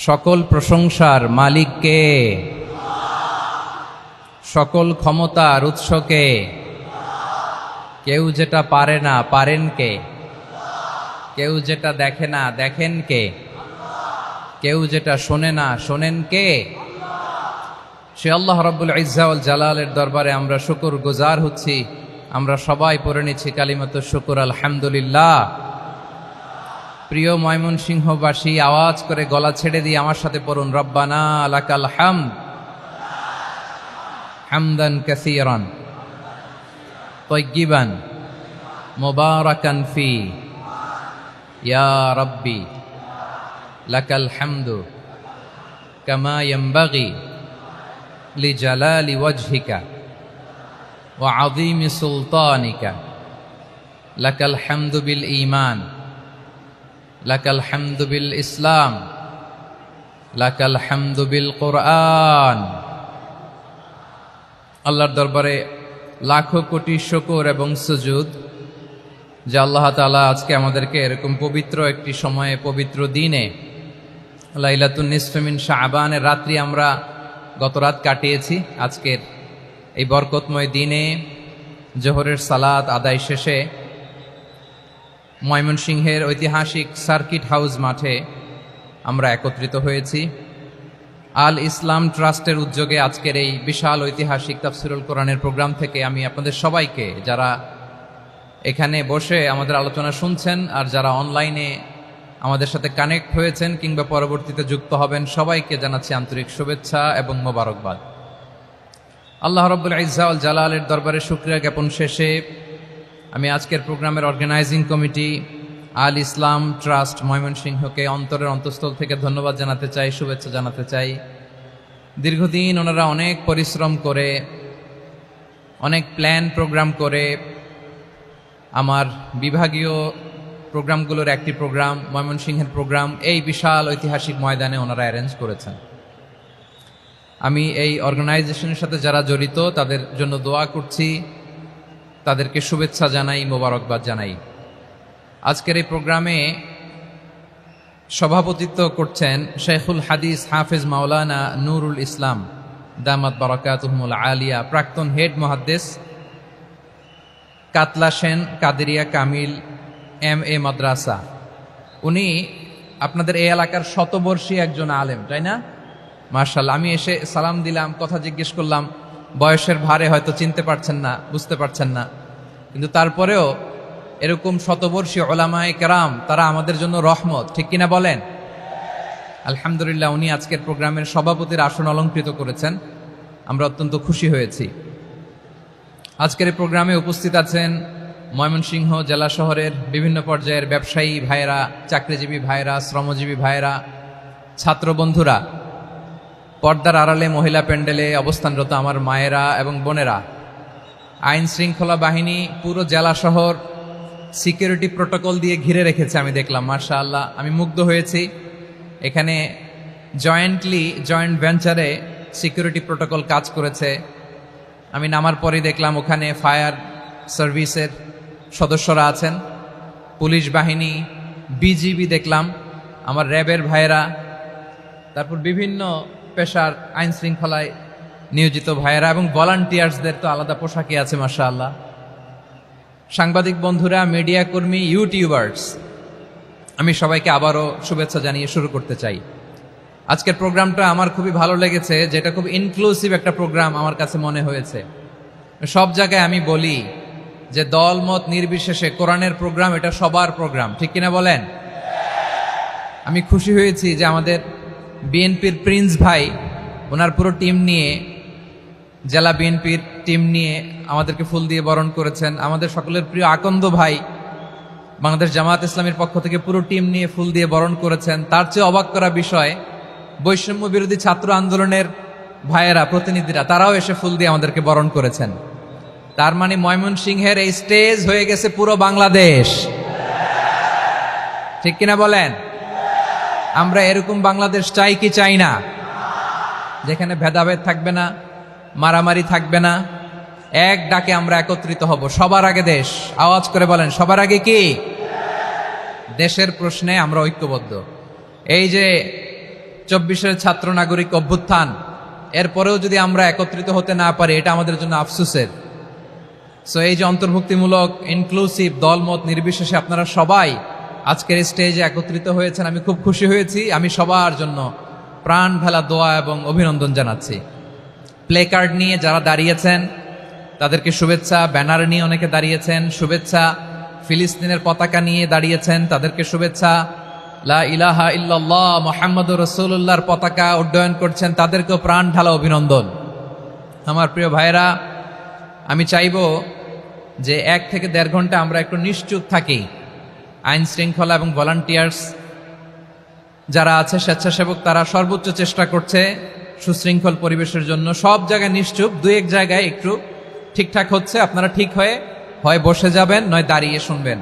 সকল প্রশংসার মালিক কে? সকল ক্ষমতার উৎস কে? কেউ যেটা পারে না পারেন কে? কেউ যেটা দেখে না দেখেন কে? কেউ যেটা শোনে না শোনেন কে? সে আল্লাহ রাব্বুল ইজ্জা ওয়াল জালালের দরবারে আমরা শুকর গুজার হচ্ছি। আমরা সবাই পড়ে নিচ্ছি কালিমাতু শুকর আলহামদুলিল্লাহ। প্রিয় ময়মনসিংহবাসী, আওয়াজ করে গলা ছেড়ে দিয়ে আমার সাথে পড়ুন, রব্বানা লাকাল হামদ হামদান কাসীরান তাইয়্যিবান মুবারাকান ফি ইয়া রাব্বি লাকাল হামদু কামা ইয়ানবাগি লিজালালি ওয়াজহিকা ওয়া আযীমি সুলতানিকা লাকাল হামদু বিল ঈমান লাকাল হামদু বিল ইসলাম লাকাল হামদু বিল কোরআন। আল্লাহর দরবারে লাখো কোটি শুকর এবং সুজুদ যে আল্লাহ তাআলা আজকে আমাদেরকে এরকম পবিত্র একটি সময়ে, পবিত্র দিনে, লাইলাতুন নিসফে মিন শাবানের রাত্রি আমরা গত রাত কাটিয়েছি। আজকের এই বরকতময় দিনে জোহরের সালাত আদায় শেষে ময়মনসিংহের ঐতিহাসিক সার্কিট হাউস মাঠে আমরা একত্রিত হয়েছি। আল ইসলাম ট্রাস্টের উদ্যোগে আজকের এই বিশাল ঐতিহাসিক তাফসিরুল কোরআনের প্রোগ্রাম থেকে আমি আপনাদের সবাইকে, যারা এখানে বসে আমাদের আলোচনা শুনছেন আর যারা অনলাইনে আমাদের সাথে কানেক্ট হয়েছেন কিংবা পরবর্তীতে যুক্ত হবেন, সবাইকে জানাচ্ছি আন্তরিক শুভেচ্ছা এবং মোবারকবাদ। আল্লাহ রাব্বুল ইজ্জা ওয়াল জালালের দরবারে শুকরিয়া জ্ঞাপন শেষে আমি আজকের প্রোগ্রামের অর্গানাইজিং কমিটি আল ইসলাম ট্রাস্ট ময়মনসিংহকে অন্তরের অন্তঃস্থল থেকে ধন্যবাদ জানাতে চাই, শুভেচ্ছা জানাতে চাই। দীর্ঘদিন ওনারা অনেক পরিশ্রম করে, অনেক প্ল্যান প্রোগ্রাম করে আমার বিভাগীয় প্রোগ্রামগুলোর একটি প্রোগ্রাম, ময়মনসিংহের প্রোগ্রাম, এই বিশাল ঐতিহাসিক ময়দানে ওনারা অ্যারেঞ্জ করেছেন। আমি এই অর্গানাইজেশনের সাথে যারা জড়িত তাদের জন্য দোয়া করছি, তাদেরকে শুভেচ্ছা জানাই, মোবারকবাদ জানাই। আজকের এই প্রোগ্রামে সভাপতিত্ব করছেন শেখুল হাদিস হাফেজ মাওলানা নুরুল ইসলাম দামাত বারাকাতুহুমুল আলিয়া, প্রাক্তন হেড মুহাদ্দিস কাতলা সেন কাদেরিয়া কামিল MA মাদ্রাসা। উনি আপনাদের এই এলাকার শতবর্ষী একজন আলেম, তাই না? মাশাআল্লাহ। আমি এসে সালাম দিলাম, কথা জিজ্ঞেস করলাম, বয়সের ভারে হয়তো চিনতে পারছেন না, বুঝতে পারছেন না, কিন্তু তারপরেও এরকম শতবর্ষী উলামায়ে কেরাম, তারা আমাদের জন্য রহমত, ঠিক কিনা বলেন? আলহামদুলিল্লাহ। উনি আজকের প্রোগ্রামের সভাপতির আসন অলঙ্কৃত করেছেন, আমরা অত্যন্ত খুশি হয়েছি। আজকের এই প্রোগ্রামে উপস্থিত আছেন ময়মনসিংহ জেলা শহরের বিভিন্ন পর্যায়ের ব্যবসায়ী ভাইয়েরা, চাকরিজীবী ভাইয়েরা, শ্রমজীবী ভাইয়েরা, ছাত্র বন্ধুরা, পর্দার আড়ালে মহিলা প্যান্ডেলে অবস্থানরত আমার মায়েরা এবং বোনেরা, আইন শৃঙ্খলা বাহিনী পুরো জেলা শহর সিকিউরিটি প্রোটোকল দিয়ে ঘিরে রেখেছে, আমি দেখলাম। মাশাআল্লাহ, আমি মুগ্ধ হয়েছি। এখানে জয়েন্ট ভেঞ্চারে সিকিউরিটি প্রোটোকল কাজ করেছে। আমি নামার পরেই দেখলাম ওখানে ফায়ার সার্ভিসের সদস্যরা আছেন, পুলিশ বাহিনী, বিজিবি দেখলাম, আমার র্যাবের ভাইয়েরা, তারপর বিভিন্ন পেশার আইন শৃঙ্খলায় নিয়োজিত ভাইয়েরা এবং ভলান্টিয়ার্সদের তো আলাদা পোশাকে আছে মাশাআল্লাহ। সাংবাদিক বন্ধুরা, মিডিয়া কর্মী, ইউটিউবার্স, আমি সবাইকে আবারও শুভেচ্ছা জানিয়ে শুরু করতে চাই। আজকের প্রোগ্রামটা আমার খুবই ভালো লেগেছে, যেটা খুব ইনক্লুসিভ একটা প্রোগ্রাম আমার কাছে মনে হয়েছে। সব জায়গায় আমি বলি যে দলমত নির্বিশেষে কোরআনের প্রোগ্রাম এটা সবার প্রোগ্রাম, ঠিক কিনা বলেন? আমি খুশি হয়েছি যে আমাদের বিএনপির প্রিন্স ভাই ওনার পুরো টিম নিয়ে, জেলা বিএনপির টিম নিয়ে আমাদেরকে ফুল দিয়ে বরণ করেছেন। আমাদের সকলের প্রিয় আকন্দ ভাই বাংলাদেশ জামায়াত ইসলামীর পক্ষ থেকে পুরো টিম নিয়ে ফুল দিয়ে বরণ করেছেন। তার চেয়ে অবাক করা বিষয়, বৈষম্য বিরোধী ছাত্র আন্দোলনের ভাইয়েরা, প্রতিনিধিরা, তারাও এসে ফুল দিয়ে আমাদেরকে বরণ করেছেন। তার মানে ময়মনসিংহের এই স্টেজ হয়ে গেছে পুরো বাংলাদেশ, ঠিক কিনা বলেন? আমরা এরকম বাংলাদেশ চাই কি চাই না? যেখানে ভেদাভেদ থাকবে না, মারামারি থাকবে না, এক ডাকে আমরা একত্রিত হব। সবার আগে দেশ, আওয়াজ করে বলেন, সবার আগে কি? দেশের প্রশ্নে আমরা ঐক্যবদ্ধ। এই যে 24-এর ছাত্র নাগরিক অভ্যুত্থান, এরপরেও যদি আমরা একত্রিত হতে না পারি, এটা আমাদের জন্য আফসোসের। সো এই যে অন্তর্ভুক্তিমূলক ইনক্লুসিভ দলমত নির্বিশেষে আপনারা সবাই আজকের স্টেজে একত্রিত হয়েছেন, আমি খুব খুশি হয়েছি। আমি সবার জন্য প্রাণ ঢালা দোয়া এবং অভিনন্দন জানাচ্ছি। প্লে কার্ড নিয়ে যারা দাঁড়িয়েছেন তাদেরকে শুভেচ্ছা, ব্যানার নিয়ে অনেকে দাঁড়িয়েছেন শুভেচ্ছা, ফিলিস্তিনের পতাকা নিয়ে দাঁড়িয়েছেন তাদেরকে শুভেচ্ছা, লা ইলাহা ইল্লাল্লাহ মুহাম্মাদুর রাসূলুল্লাহর পতাকা উড্ডয়ন করছেন তাদেরকেও প্রাণ ঢালা অভিনন্দন। আমার প্রিয় ভাইরা, আমি চাইব যে 1 থেকে 1.5 ঘন্টা আমরা একটু নিশ্চুপ থাকি। আইন শৃঙ্খলা এবং ভলান্টিয়ার্স যারা আছে, স্বেচ্ছাসেবক, তারা সর্বোচ্চ চেষ্টা করছে সুশৃঙ্খল পরিবেশের জন্য। সব জায়গায় নিশ্চুপ, 2-1 জায়গায় একটু ঠিকঠাক হচ্ছে। আপনারা ঠিক হয়ে হয় বসে যাবেন, নয় দাঁড়িয়ে শুনবেন।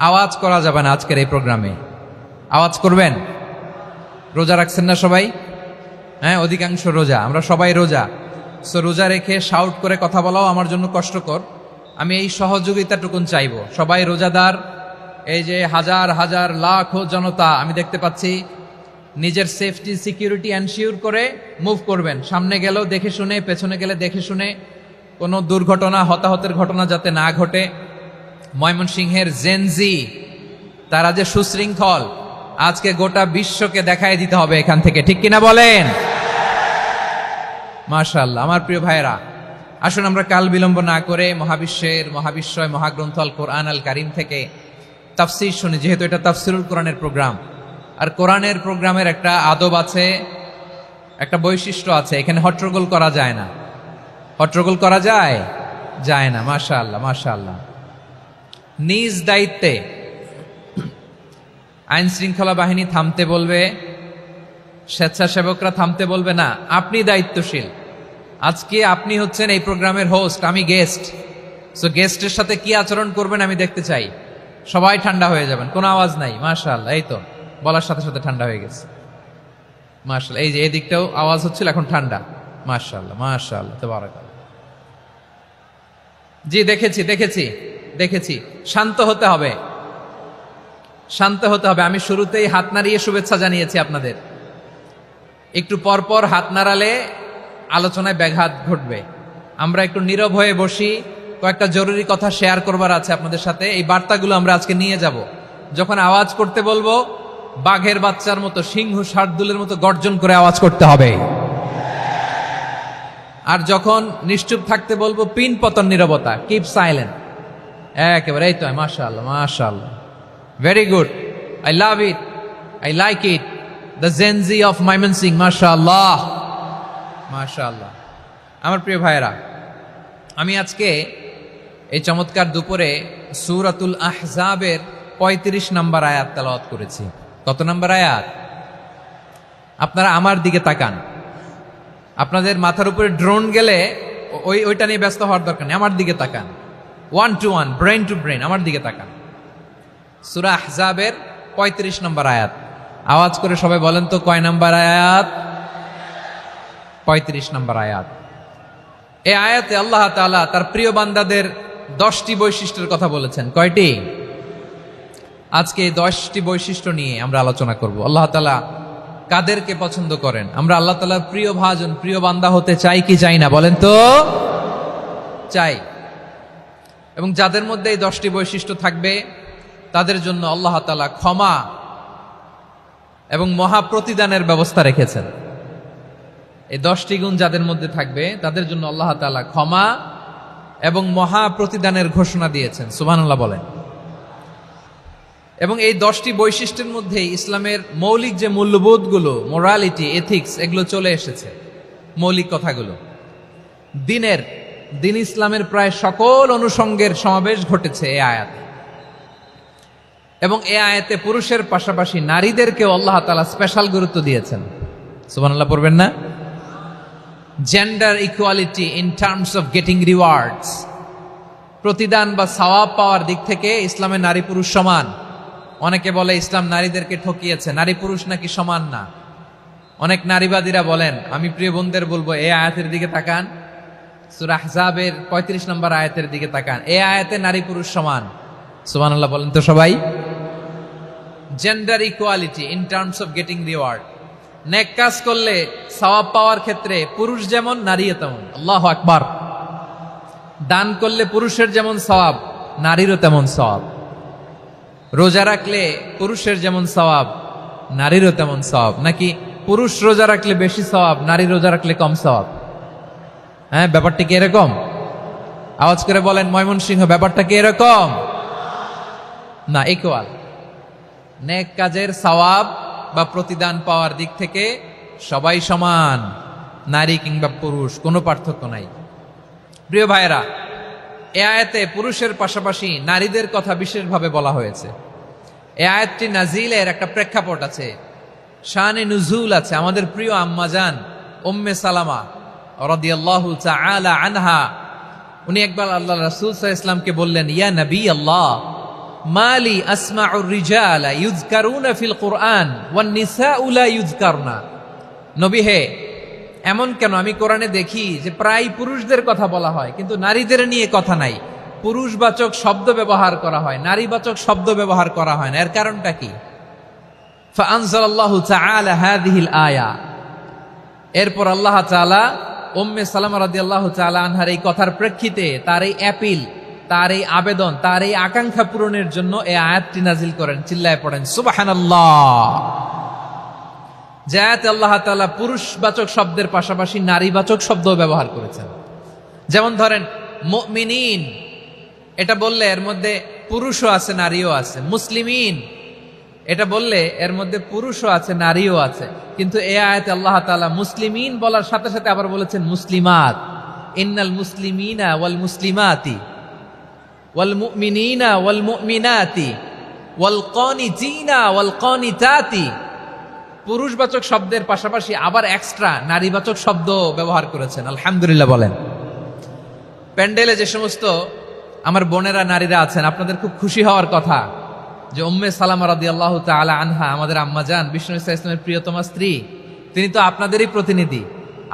আওয়াজ করা যাবে না আজকের এই প্রোগ্রামে। আওয়াজ করবেন? রোজা রাখছেন না সবাই? হ্যাঁ, অধিকাংশ রোজা, আমরা সবাই রোজা। সো রোজা রেখে শাউট করে কথা বলাও আমার জন্য কষ্টকর। আমি এই সহযোগিতাটুকুন চাইব। সবাই রোজাদার, এই যে হাজার হাজার লাখ জনতা আমি দেখতে পাচ্ছি, নিজের সেফটি সিকিউরিটি এনশিওর করে মুভ করবেন। সামনে গেলেও দেখে শুনে, পেছনে গেলে দেখে শুনে, কোনো দুর্ঘটনা, হতাহতের ঘটনা যাতে না ঘটে। ময়মনসিংহের জেনজি তারা যে সুশৃঙ্খল, আজকে গোটা বিশ্বকে দেখাই দিতে হবে এখান থেকে, ঠিক কিনা বলেন? মাশাআল্লাহ। আমার প্রিয় ভাইয়েরা, আসুন আমরা কাল বিলম্ব না করে মহাবিশ্বয় মহাগ্রন্থ আল কোরআন আল কারীম থেকে তাফসীর শুনি, যেহেতু এটা তাফসীরুল কোরআনের প্রোগ্রাম। আর কোরআনের প্রোগ্রামের একটা আদব আছে, একটা বৈশিষ্ট্য আছে, এখানে হট্টগোল করা যায় না। হট্টগোল করা যায়? যায় না। মাশাআল্লাহ, মাশাআল্লাহ। নিজ দায়িত্বে আইন শৃঙ্খলা বাহিনী থামতে বলবে, স্বেচ্ছাসেবকরা থামতে বলবে না। আপনি দায়িত্বশীল। আজকে আপনি হচ্ছেন এই প্রোগ্রামের হোস্ট, আমি গেস্ট। সো গেস্টের সাথে কি আচরণ করবেন আমি দেখতে চাই। সবাই ঠান্ডা হয়ে যাবেন, কোনো আওয়াজ নাই। মাশাআল্লাহ, এই তো বলার সাথে সাথে ঠান্ডা হয়ে গেছে। মাশাআল্লাহ, এই যে এদিকটাও আওয়াজ হচ্ছিল, এখন ঠান্ডা। মাশাআল্লাহ, মাশাআল্লাহ, তাবারাকাল্লাহ। জি, দেখেছি। শান্ত হতে হবে, শান্ত হতে হবে। আমি শুরুতেই হাত নাড়িয়ে শুভেচ্ছা জানিয়েছি আপনাদের। একটু পরপর হাত নাড়ালে আলোচনায় ব্যাঘাত ঘটবে। আমরা একটু নীরব হয়ে বসি, কয়েকটা জরুরি কথা শেয়ার করবার আছে আপনাদের সাথে। এই বার্তাগুলো আমরা আজকে নিয়ে যাব। যখন আওয়াজ করতে বলবো, বাঘের বাচ্চার মতো, সিংহ শার্দুলের মতো গর্জন করে আওয়াজ করতে হবে। আর যখন নিশ্চুপ থাকতে বলবো, পিন পতন নীরবতা, কিপ সাইলেন্ট। একেবারে এই তো। মাশাআল্লাহ, মাশাআল্লাহ, very good, I love it, I like it, the Gen Z of Mymensingh. মাশাআল্লাহ, মাশাআল্লাহ। আমার প্রিয় ভাইয়েরা, আমি আজকে এই চমৎকার দুপুরে সূরাতুল আহজাবের 35 নম্বর আয়াত তেলাওয়াত করেছি। কত নম্বর আয়াত? আপনারা আমার দিকে তাকান। আপনাদের মাথার উপরে ড্রোন গেলে ওইটা নিয়ে ব্যস্ত হওয়ার দরকার নেই, আমার দিকে তাকান। 1 to 1, ব্রেন টু ব্রেন, আমার দিকে তাকান। সূরা আহজাবের 35 নম্বর আয়াত। আওয়াজ করে সবাই বলেন তো, কয় নম্বর আয়াত? 35 নম্বর আয়াত। এই আয়াতে আল্লাহ তাআলা তার প্রিয় বান্দাদের 10টি বৈশিষ্ট্যের কথা বলেছেন। কয়টি? আজকে এই 10টি বৈশিষ্ট্য নিয়ে আমরা আলোচনা করব। আল্লাহ তাআলা কাদেরকে পছন্দ করেন? আমরা আল্লাহ তাআলার প্রিয় ভাজন, প্রিয় বান্দা হতে চাই কি চাই না? বলেন তো। চাই। এবং যাদের মধ্যে এই 10টি বৈশিষ্ট্য থাকবে তাদের জন্য আল্লাহ তাআলা ক্ষমা এবং মহা প্রতিদানের ব্যবস্থা রেখেছেন। এই 10টি গুণ যাদের মধ্যে থাকবে তাদের জন্য আল্লাহ তাআলা ক্ষমা এবং মহা প্রতিদানের ঘোষণা দিয়েছেন। সুবহানাল্লাহ বলেন। এবং এই 10টি বৈশিষ্ট্যের মধ্যে ইসলামের মৌলিক যে মূল্যবোধগুলো, মোরালিটি, এথিক্স, এগুলো চলে এসেছে। মৌলিক কথাগুলো দিন ইসলামের প্রায় সকল অনুষঙ্গের সমাবেশ ঘটেছে এই আয়াতে। এবং এই আয়াতে পুরুষের পাশাপাশি নারীদেরকেও আল্লাহ তাআলা স্পেশাল গুরুত্ব দিয়েছেন। সুবহানাল্লাহ পড়বেন না? Gender equality in terms of getting rewards, প্রতিদান বা সওয়াব পাওয়ার দিক থেকে ইসলামে নারী পুরুষ সমান। অনেকে বলে ইসলাম নারীদেরকে ঠকিয়েছে, নারী পুরুষ নাকি সমান না। অনেক নারীবাদীরা বলেন, আমি প্রিয় বোনদের বলবো, এই আয়াতের দিকে তাকান, সূরা আহজাবের 35 নম্বর আয়াতের দিকে তাকান। এই আয়াতে নারী পুরুষ সমান। সুবহানাল্লাহ বলেন তো সবাই। Gender equality in terms of getting reward, নেক কাজ করলে সওয়াব পাওয়ার ক্ষেত্রে পুরুষ যেমন নারীও তেমন। আল্লাহু আকবার। দান করলে পুরুষের যেমন সওয়াব, নারীরও তেমন সওয়াব। রোজা রাখলে পুরুষের যেমন সওয়াব, নারীরও তেমন সওয়াব। নাকি পুরুষ রোজা রাখলে বেশি সওয়াব, নারী রোজা রাখলে কম সওয়াব? হ্যাঁ, ব্যাপারটা কি এরকম? আওয়াজ করে বলেন ময়মনসিংহ, ব্যাপারটা কি এরকম? না, ইকুয়াল। নেক কাজের সওয়াব বা প্রতিদান পাওয়ার দিক থেকে সবাই সমান, নারী কিংবা পুরুষ, কোনো পার্থক্য নাই। প্রিয় ভাইরা, এ আয়াতে পুরুষের পাশাপাশি নারীদের কথা বিশেষভাবে বলা হয়েছে। এ আয়াতটি নাজিলের একটা প্রেক্ষাপট আছে, শানে নুজুল আছে। আমাদের প্রিয় আম্মাজান উম্মে সালামা রাদিয়াল্লাহু তাআলা আনহা, উনি একবার আল্লাহ রাসূল সাল্লাল্লাহু আলাইহি ওয়াসাল্লামকে বললেন, ইয়া নবী আল্লাহ, মালি আসমাউর রিজালা ইউযকারুনা ফিল কুরআন ওয়ান নিসাউ লা ইউযকারনা। নবী হে, এমন কেন আমি কোরআনে দেখি যে প্রায় পুরুষদের কথা বলা হয় কিন্তু নারীদের নিয়ে কথা নাই। পুরুষবাচক শব্দ ব্যবহার করা হয়, নারীবাচক শব্দ ব্যবহার করা হয় না। এর কারণটা কি? ফাআনজালাল্লাহু তাআলা হাযিহিল আয়া। এরপর আল্লাহ তাআলা উম্মে সালামা রাদিয়াল্লাহু তাআলা আনহার এই কথার প্রেক্ষিতে, তার এই অ্যাপিল, তার এই আবেদন, তার এই আকাঙ্ক্ষা পূরণের জন্য এই আয়াতটি নাজিল করেন। চিল্লায় পড়েন সুবহানাল্লাহ। যে আয়াতে আল্লাহ তাআলা পুরুষবাচক শব্দের পাশাপাশি নারীবাচক শব্দও ব্যবহার করেছেন। যেমন ধরেন মুমিনিন, এটা বললে এর মধ্যে পুরুষও আছে নারীও আছে। মুসলিমিন, এটা বললে এর মধ্যে পুরুষও আছে নারীও আছে। কিন্তু এই আয়াতে আল্লাহ তাআলা মুসলিমিন বলার সাথে সাথে আবার বলেছেন মুসলিমাত। ইন্নাল মুসলিমিনা ওয়াল মুসলিমাতি ওয়াল মুমিনিনা ওয়াল মুমিনাতি ওয়াল কানিতিনা ওয়াল কানিতাতি। পুরুষবাচক শব্দের পাশাপাশি আবার এক্সট্রা নারীবাচক শব্দ ব্যবহার করেছেন। আলহামদুলিল্লাহ বলেন। প্যান্ডেলে যে সমস্ত আমার বোনেরা নারীরা আছেন, আপনাদের খুব খুশি হওয়ার কথা যে উম্মে সালামা রাদিয়াল্লাহু তাআলা আনহা, আমাদের আম্মাজান বিষ্ণু ইসা ইসলামের প্রিয়তমা স্ত্রী, তিনি তো আপনাদেরই প্রতিনিধি,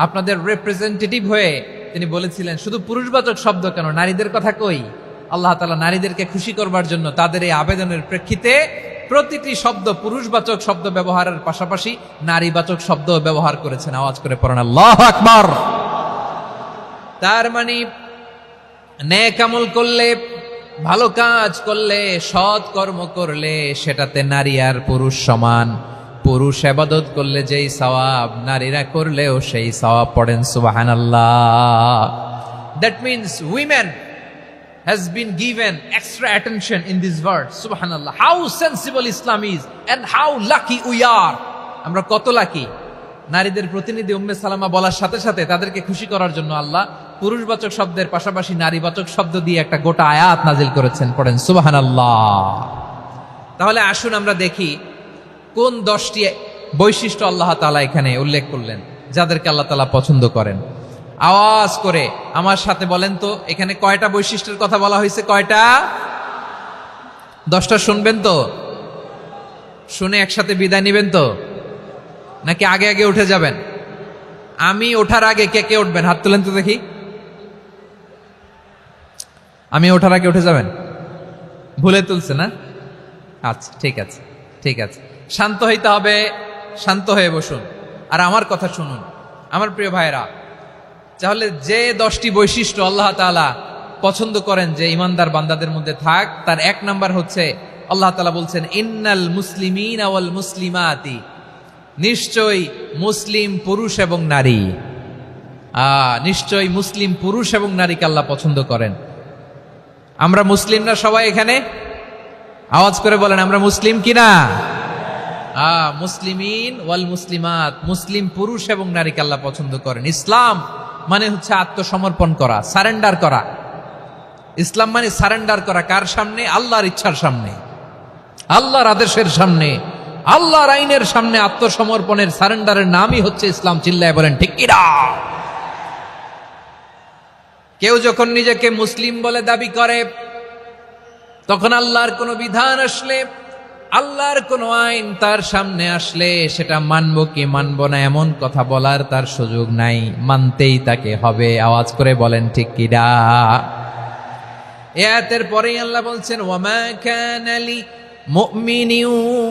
আপনাদের রিপ্রেজেন্টেটিভ হয়ে তিনি বলেছিলেন শুধু পুরুষবাচক শব্দ কেন, নারীদের কথা কই। আল্লাহ তাআলা নারীদেরকে খুশি করবার জন্য তাদের এই আবেদনের প্রেক্ষিতে প্রতিটি শব্দ পুরুষবাচক শব্দ ব্যবহারের পাশাপাশি নারীবাচক শব্দ ব্যবহার করেছেন। আওয়াজ করে পড়েন আল্লাহু আকবার। তার মানে নেক আমল করলে, ভালো কাজ করলে, সৎ কর্ম করলে সেটাতে নারী আর পুরুষ সমান। পুরুষ ইবাদত করলে যেই সওয়াব, নারীরা করলেও সেই সওয়াব। পড়েন সুবহানাল্লাহ। That means women has been given extra attention in this verse. Subhanallah. How sensible Islam is and how lucky we are. আমরা কত লাকি। নারীদের প্রতিনিধি উম্মে সালামা বলার সাথে সাথে তাদেরকে খুশি করার জন্য আল্লাহ পুরুষবাচক শব্দের পাশাপাশি নারীবাচক শব্দ দিয়ে একটা গোটা আয়াত নাজিল করেছেন। পড়েন সুবহানাল্লাহ। তাহলে আসুন আমরা দেখি কোন 10টি বৈশিষ্ট্য আল্লাহ তাআলা এখানে উল্লেখ করলেন যাদেরকে আল্লাহ তাআলা পছন্দ করেন। আওয়াজ করে আমার সাথে বলেন তো, এখানে কয়টা বৈশিষ্ট্যের কথা বলা হয়েছে? কয়টা? 10টা শুনবেন তো? শুনে একসাথে বিদায় নিবেন তো, নাকি আগে আগে উঠে যাবেন? আমি ওঠার আগে কে কে উঠবেন? হাত তুলেন তো দেখি। আমি ওঠার আগে উঠে যাবেন? ভুলে তুলছে না? আচ্ছা, ঠিক আছে, ঠিক আছে। শান্ত হইতে হবে, শান্ত হয়ে বসুন আর আমার কথা শুনুন আমার প্রিয় ভাইরা। তাহলে যে 10টি বৈশিষ্ট্য আল্লাহ তাআলা পছন্দ করেন যে ইমানদার বান্দাদের মধ্যে থাক, তার 1 নাম্বার হচ্ছে আল্লাহ তাআলা বলছেন ইন্নাল মুসলিমিনা ওয়াল মুসলিমাতি। নিশ্চয়ই মুসলিম পুরুষ এবং নারী, নিশ্চয়ই মুসলিম পুরুষ এবং নারীকে আল্লাহ পছন্দ করেন। আমরা মুসলিম না সবাই এখানে? আওয়াজ করে বলেন আমরা মুসলিম কিনা? মুসলিমিন ওয়াল মুসলিমাত, মুসলিম পুরুষ এবং নারীকে আল্লাহ পছন্দ করেন। ইসলাম মানে হচ্ছে আত্মসমর্পণ করা, সারেন্ডার করা। ইসলাম মানে সারেন্ডার করা কার সামনে? আল্লাহর ইচ্ছার সামনে, আল্লাহর আদেশের সামনে, আল্লাহর আইনের সামনে আত্মসমর্পণের সারেন্ডারের নামই হচ্ছে ইসলাম। চিল্লায় বলেন ঠিক কিনা? কেউ যখন নিজেকে মুসলিম বলে দাবি করে, তখন আল্লাহর কোন বিধান আসলে, আল্লাহর কোন আইন তার সামনে আসলে সেটা মানবো কি মানবো না এমন কথা বলার তার সুযোগ নাই, মানতেই তাকে হবে। আওয়াজ করে বলেন ঠিক কিনা? এই আয়াতের পরেই আল্লাহ বলছেন ওয়ামা কানা লি مؤمن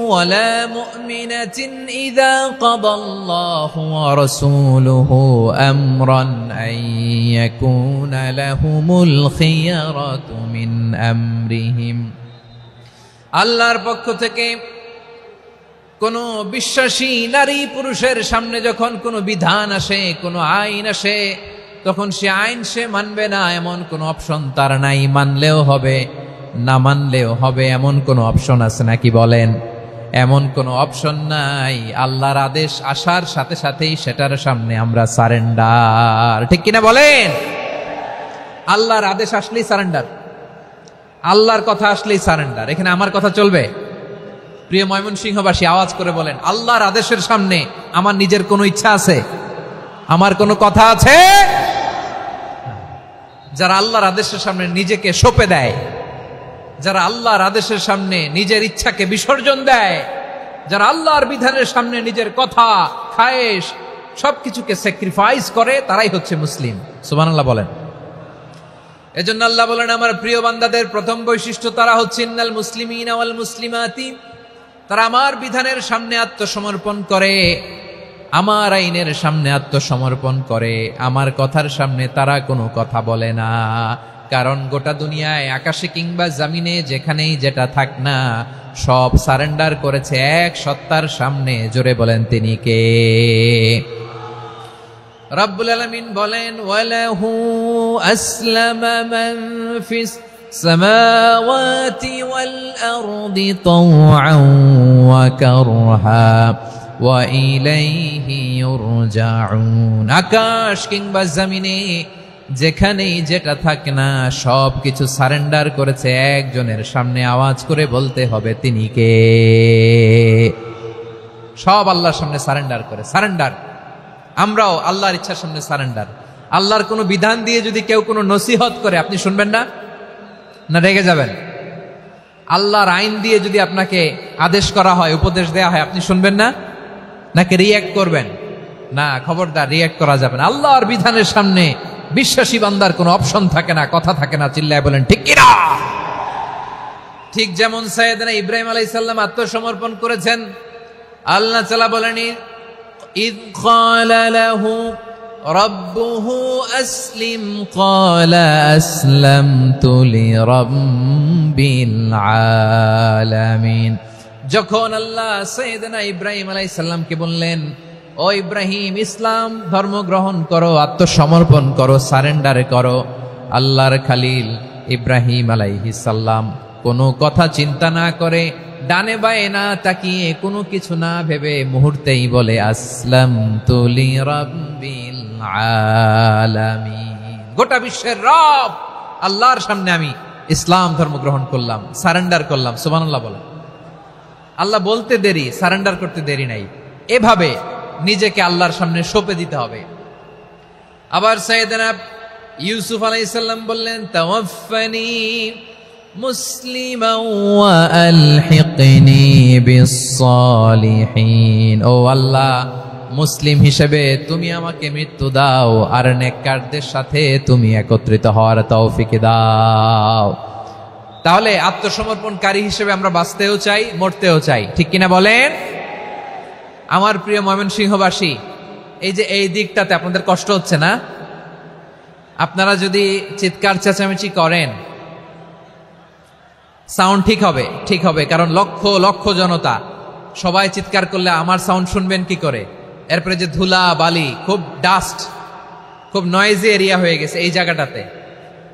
ولا مؤمنة إذا قضى الله ورسوله أمرا أن يكون لهم الخيرة من أمرهم আল্লাহর পক্ষ থেকে কোন বিশ্বাসী নারী পুরুষের সামনে যখন কোনো বিধান আসে, কোনো আইন আসে, তখন সে আইন সে মানবে না এমন কোনো অপশন তার নাই। মানলেও হবে, না মানলেও হবে, এমন কোনো অপশন আছে নাকি বলেন? এমন কোনো অপশন নাই। আল্লাহর আদেশ আসার সাথে সাথেই সেটার সামনে আমরা সারেন্ডার। ঠিক কিনা বলেন? আল্লাহর আদেশ আসলেই সারেন্ডার, আল্লাহর কথা আসলেই সারেন্ডার। এখানে আমার কথা চলবে? প্রিয় ময়মনসিংহবাসী, আওয়াজ করে বলেন, আল্লাহর আদেশের সামনে আমার নিজের কোনো ইচ্ছা আছে? আমার কোনো কথা আছে? যারা আল্লাহর আদেশের সামনে নিজেকে সঁপে দেয়, যারা আল্লাহর আদেশের সামনে নিজের ইচ্ছাকে বিসর্জন দেয়, যারা আল্লাহর বিধানের সামনে নিজের কথা, খায়েশ সবকিছুকে স্যাক্রিফাইস করে, তারাই হচ্ছে মুসলিম। সুবহানাল্লাহ বলেন। এজন্য আল্লাহ বলেন, আমার প্রিয় বান্দাদের প্রথম বৈশিষ্ট্য তারা হচ্ছে ইন্নাল মুসলিমিনা ওয়াল মুসলিমাতি, তারা আমার বিধানের সামনে আত্মসমর্পণ করে, আমার আইনের সামনে আত্মসমর্পণ করে, আমার কথার সামনে তারা কোনো কথা বলে না। কারণ গোটা দুনিয়ায় আকাশে কিংবা জমিনে যেখানেই যেটা থাক না, সব সারেন্ডার করেছে এক সত্তার সামনে। জোরে বলেন, তিনি কে? রব্বুল আলামিন বলেন, ওয়ালাহু আসলামা মান ফিস সামাওয়াতি ওয়াল আরদি তাওআন ওয়া কারহা ওয়া ইলাইহি ইউরজাউন। আকাশ কিংবা জমিনে যেখানেই যেটা থাকে না, সব কিছু সারেন্ডার করেছে একজনের সামনে। আওয়াজ করে বলতে হবে, তিনি কে? সব আল্লাহর সামনে সারেন্ডার করে। সারেন্ডার। আমরাও আল্লাহর ইচ্ছার সামনে সারেন্ডার। আল্লাহর কোনো বিধান দিয়ে যদি কেউ কোনো নসিহত করে, আপনি শুনবেন না? না রেগে যাবেন? আল্লাহর আইন দিয়ে যদি আপনাকে আদেশ করা হয়, উপদেশ দেয়া হয়, আপনি শুনবেন না? নাকি রিয়্যাক্ট করবেন? না, খবরদার, রিয়্যাক্ট করা যাবে না। আল্লাহর বিধানের সামনে বিশ্বাসী বান্দার কোনো অপশন থাকে না, কথা থাকে না। চিল্লায় বলেন, ঠিক কিনা? ঠিক যেমন সাইয়েদনা ইব্রাহিম আলাইহিস সালাম আত্মসমর্পণ করেছেন। আল্লাহ তাআলা বলেন, ইয ক্বালা লাহু রাব্বুহু আসলিম ক্বালা আসলামতু লিরাব্বিল আলামিন। যখন আল্লাহ সাইয়েদনা ইব্রাহিম আলাইহিস সালামকে বললেন, ও ইব্রাহিম, ইসলাম ধর্ম গ্রহণ করো, আত্মসমর্পণ করো, সারেন্ডার করো, আল্লাহর খালিল ইব্রাহিম আলাইহিস সালাম কোনো কথা চিন্তা না করে, ডানে বায়ে না তাকিয়ে, কোনো কিছু না ভেবে মুহূর্তেই বলে, আসলামতু লিরাব্বিল আলামিন। গোটা বিশ্বের রব আল্লাহর সামনে আমি ইসলাম ধর্ম গ্রহণ করলাম, সারেন্ডার করলাম। সুবহানাল্লাহ বলেন। আল্লাহ বলতে দেরি, সারেন্ডার করতে দেরি নাই। এভাবে নিজেকে আল্লাহর সামনে সঁপে দিতে হবে। আবার সাইয়েদনা ইউসুফ আলাইহিস সালাম বললেন, তাওয়াফফানি মুসলিমান ওয়া আলহিকনি বিস-সালিহিন। ও আল্লাহ, মুসলিম হিসেবে তুমি আমাকে মৃত্যু দাও, আর নেককারদের সাথে তুমি একত্রিত হওয়ার তৌফিক দাও। তাহলে আত্মসমর্পণকারী হিসেবে আমরা বাঁচতেও চাই, মরতেও চাই। ঠিক কিনা বলেন? আমার প্রিয় ময়মনসিংহবাসী, এই যে এই দিকটাতে আপনাদের কষ্ট হচ্ছে না? আপনারা যদি চিৎকার চেঁচামেচি করেন, সাউন্ড ঠিক হবে, ঠিক হবে, কারণ লক্ষ লক্ষ জনতা, সবাই চিৎকার করলে আমার সাউন্ড শুনবেন কি করে? এরপরে যে ধুলা বালি, খুব ডাস্ট, খুব নয়েজি এরিয়া হয়ে গেছে এই জায়গাটাতে।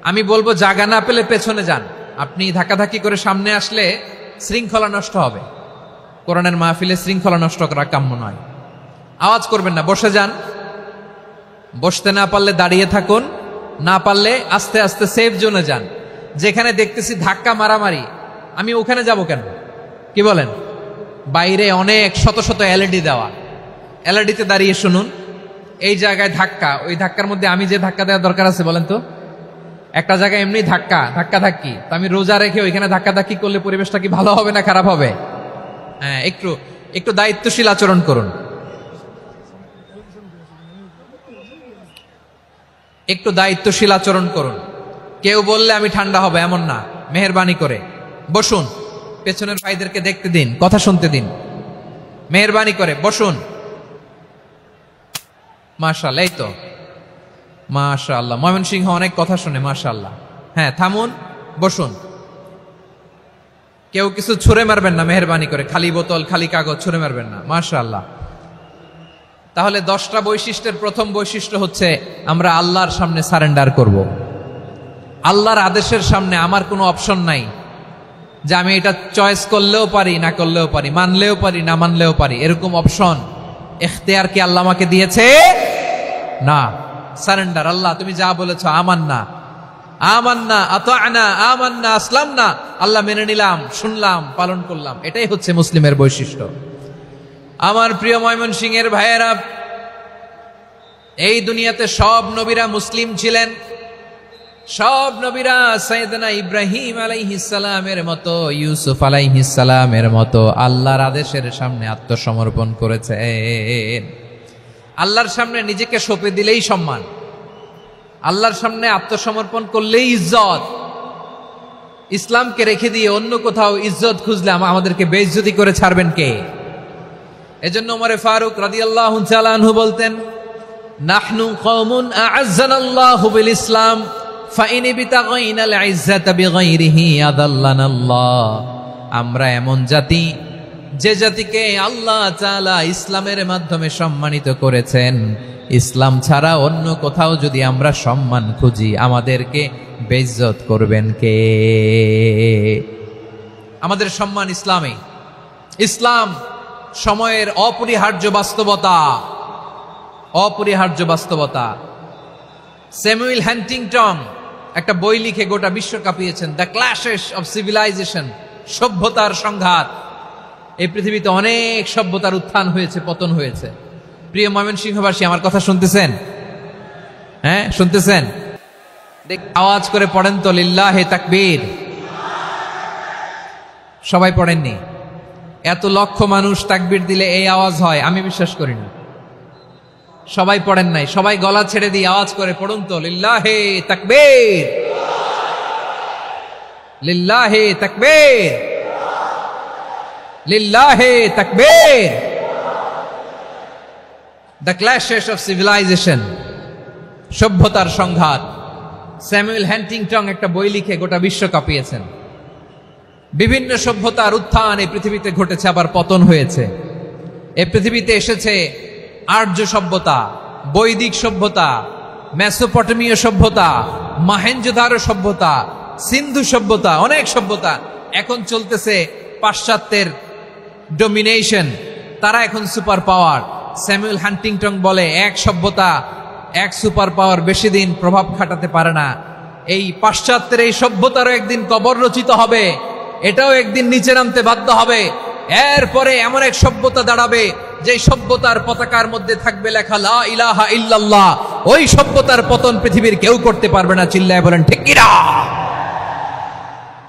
আমি বলবো, জায়গা না পেলে পেছনে যান। আপনি ধাক্কাধাক্কি করে সামনে আসলে শৃঙ্খলা নষ্ট হবে। কোরআনের মাহফিলে শৃঙ্খলা নষ্ট করা কাম্য নয়। আওয়াজ করবেন না, বসে যান। বসতে না পারলে দাঁড়িয়ে থাকুন, না পারলে আস্তে আস্তে সেফ জোনে যান। যেখানে দেখতেছি ধাক্কা মারামারি, আমি ওখানে যাব কেন? কি বলেন? বাইরে অনেক শত শত এলইডি দেওয়া, এলইডিতে দাঁড়িয়ে শুনুন। এই জায়গায় ধাক্কা, ওই ধাক্কার মধ্যে আমি যে ধাক্কা দেওয়ার দরকার আছে বলেন তো? একটা জায়গায় এমনি ধাক্কা ধাক্কি, তো আমি রোজা রেখে ওইখানে ধাক্কি করলে পরিবেশটা কি ভালো হবে না খারাপ হবে? হ্যাঁ, একটু দায়িত্বশীল আচরণ করুন, একটু দায়িত্বশীল আচরণ করুন। কেউ বললে আমি ঠান্ডা হবে এমন না, মেহেরবানি করে বসুন, পেছনের ভাইদেরকে দেখতে দিন, কথা শুনতে দিন, মেহেরবানি করে বসুন। মাশাআল্লাহ, এই তো মাশাআল্লাহ, ময়মনসিংহ অনেক কথা শুনে, মাশাআল্লাহ। হ্যাঁ, থামুন, বসুন। কেউ কিছু ছুঁড়ে মারবেন না, মেহেরবানি করে, খালি বোতল খালি কাগজ ছুঁড়ে মারবেন না, মাশাআল্লাহ। তাহলে 10টা বৈশিষ্ট্যের প্রথম বৈশিষ্ট্য হচ্ছে আমরা আল্লাহর সামনে সারেন্ডার করব। আল্লাহর আদেশের সামনে আমার কোনো অপশন নাই যে আমি এটা চয়েস করলেও পারি না করলেও পারি, মানলেও পারি না মানলেও পারি, এরকম অপশন এখতিয়ার কি আল্লাহ আমাকে দিয়েছে? না। সারেন্ডার, আল্লাহ তুমি যা বলেছো আমান্না, আমান্না আতা'না, আমান্না আসলামনা, আল্লাহ মেনে নিলাম, শুনলাম, পালন করলাম। এটাই হচ্ছে মুসলিমের বৈশিষ্ট্য। আমার প্রিয় ময়মনসিংহের ভাইয়েরা, এই দুনিয়াতে সব নবীরা মুসলিম ছিলেন। সব নবীরা সাইয়েদনা ইব্রাহিম আলাইহিস সালামের মতো, ইউসুফ আলাইহিস সালামের মতো আল্লাহর আদেশের সামনে আত্মসমর্পণ করেছেন। আল্লাহর সামনে নিজেকে সঁপে দিলেই সম্মান, আল্লাহর সামনে আত্মসমর্পণ করলেই ইজ্জত। ইসলামকে রেখে দিয়ে অন্য কোথাও ইজ্জত খুঁজলে আমাদেরকে বেইজ্জতি করে ছাড়বেন কে? এজন্য ওমর ফারুক রাদিয়াল্লাহু তাআলা আনহু বলতেন, নাহনু কওমুন আ'আজ্জানাল্লাহু বিল ইসলাম ফাইন বিতাগাইনাল ইজ্জাতা বিগাইরিহি আদাল্লানাল্লাহ। আমরা এমন জাতি, যে জাতিকে আল্লাহ তাআলা ইসলামের মাধ্যমে সম্মানিত করেছেন। ইসলাম ছাড়া অন্য কোথাও যদি আমরা সম্মান খুঁজি, আমাদেরকে বেইজ্জত করবেন কে? আমাদের সম্মান ইসলামে। ইসলাম সময়ের অপরিহার্য বাস্তবতা, অপরিহার্য বাস্তবতা। স্যামুয়েল হান্টিংটন একটা বই লিখে গোটা বিশ্ব কাঁপিয়েছেন, দ্য ক্ল্যাশেস অফ সিভিলাইজেশন, সভ্যতার সংঘাত। এই পৃথিবীতে অনেক সভ্যতার উত্থান হয়েছে, পতন হয়েছে। প্রিয় ময়মনসিংহবাসী, আমার কথা শুনতেছেন? হ্যাঁ, শুনতেছেন? আওয়াজ করে পড়েন তো, লিল্লাহে তাকবীর। সবাই পড়েননি? এত লক্ষ মানুষ তাকবীর দিলে এই আওয়াজ হয়? আমি বিশ্বাস করি না। সবাই পড়েন নাই, সবাই গলা ছেড়ে দিয়ে আওয়াজ করে পড়ুন তো, লিল্লাহে তাকবীর, লিল্লাহে তাকবীর, লিল্লাহে তাকবীর। দ্য ক্ল্যাশেস অফ সিভিলাইজেশন, সভ্যতার সংঘাত। স্যামুয়েল হান্টিংটন একটা বই লিখে গোটা বিশ্ব কাঁপিয়েছেন। বিভিন্ন সভ্যতার উত্থান এই পৃথিবীতে ঘটেছে, আবার পতন হয়েছে। এই পৃথিবীতে এসেছে আর্য সভ্যতা, বৈদিক সভ্যতা, মেসোপটেমীয় সভ্যতা, মহেঞ্জোদারো সভ্যতা, সিন্ধু সভ্যতা, অনেক সভ্যতা। এখন চলতেছে পাশ্চাত্যের ডোমিনেশন, তারা এখন সুপার পাওয়ার। স্যামুয়েল হান্টিংটন বলে, এক সভ্যতা, এক সুপার পাওয়ার বেশি দিন প্রভাব খাটাতে পারে না। এই পাশ্চাত্যের এই সভ্যতারও একদিন কবর রচিত হবে, এটাও একদিন নিচে নামতে বাধ্য হবে। এরপরে এমন এক সভ্যতা দাঁড়াবে, যে সভ্যতার পতাকার মধ্যে থাকবে লেখা লা ইলাহা ইল্লাল্লাহ। ওই সভ্যতার পতন পৃথিবীর কেউ করতে পারবে না। চিল্লায় বলেন ঠিক কিনা?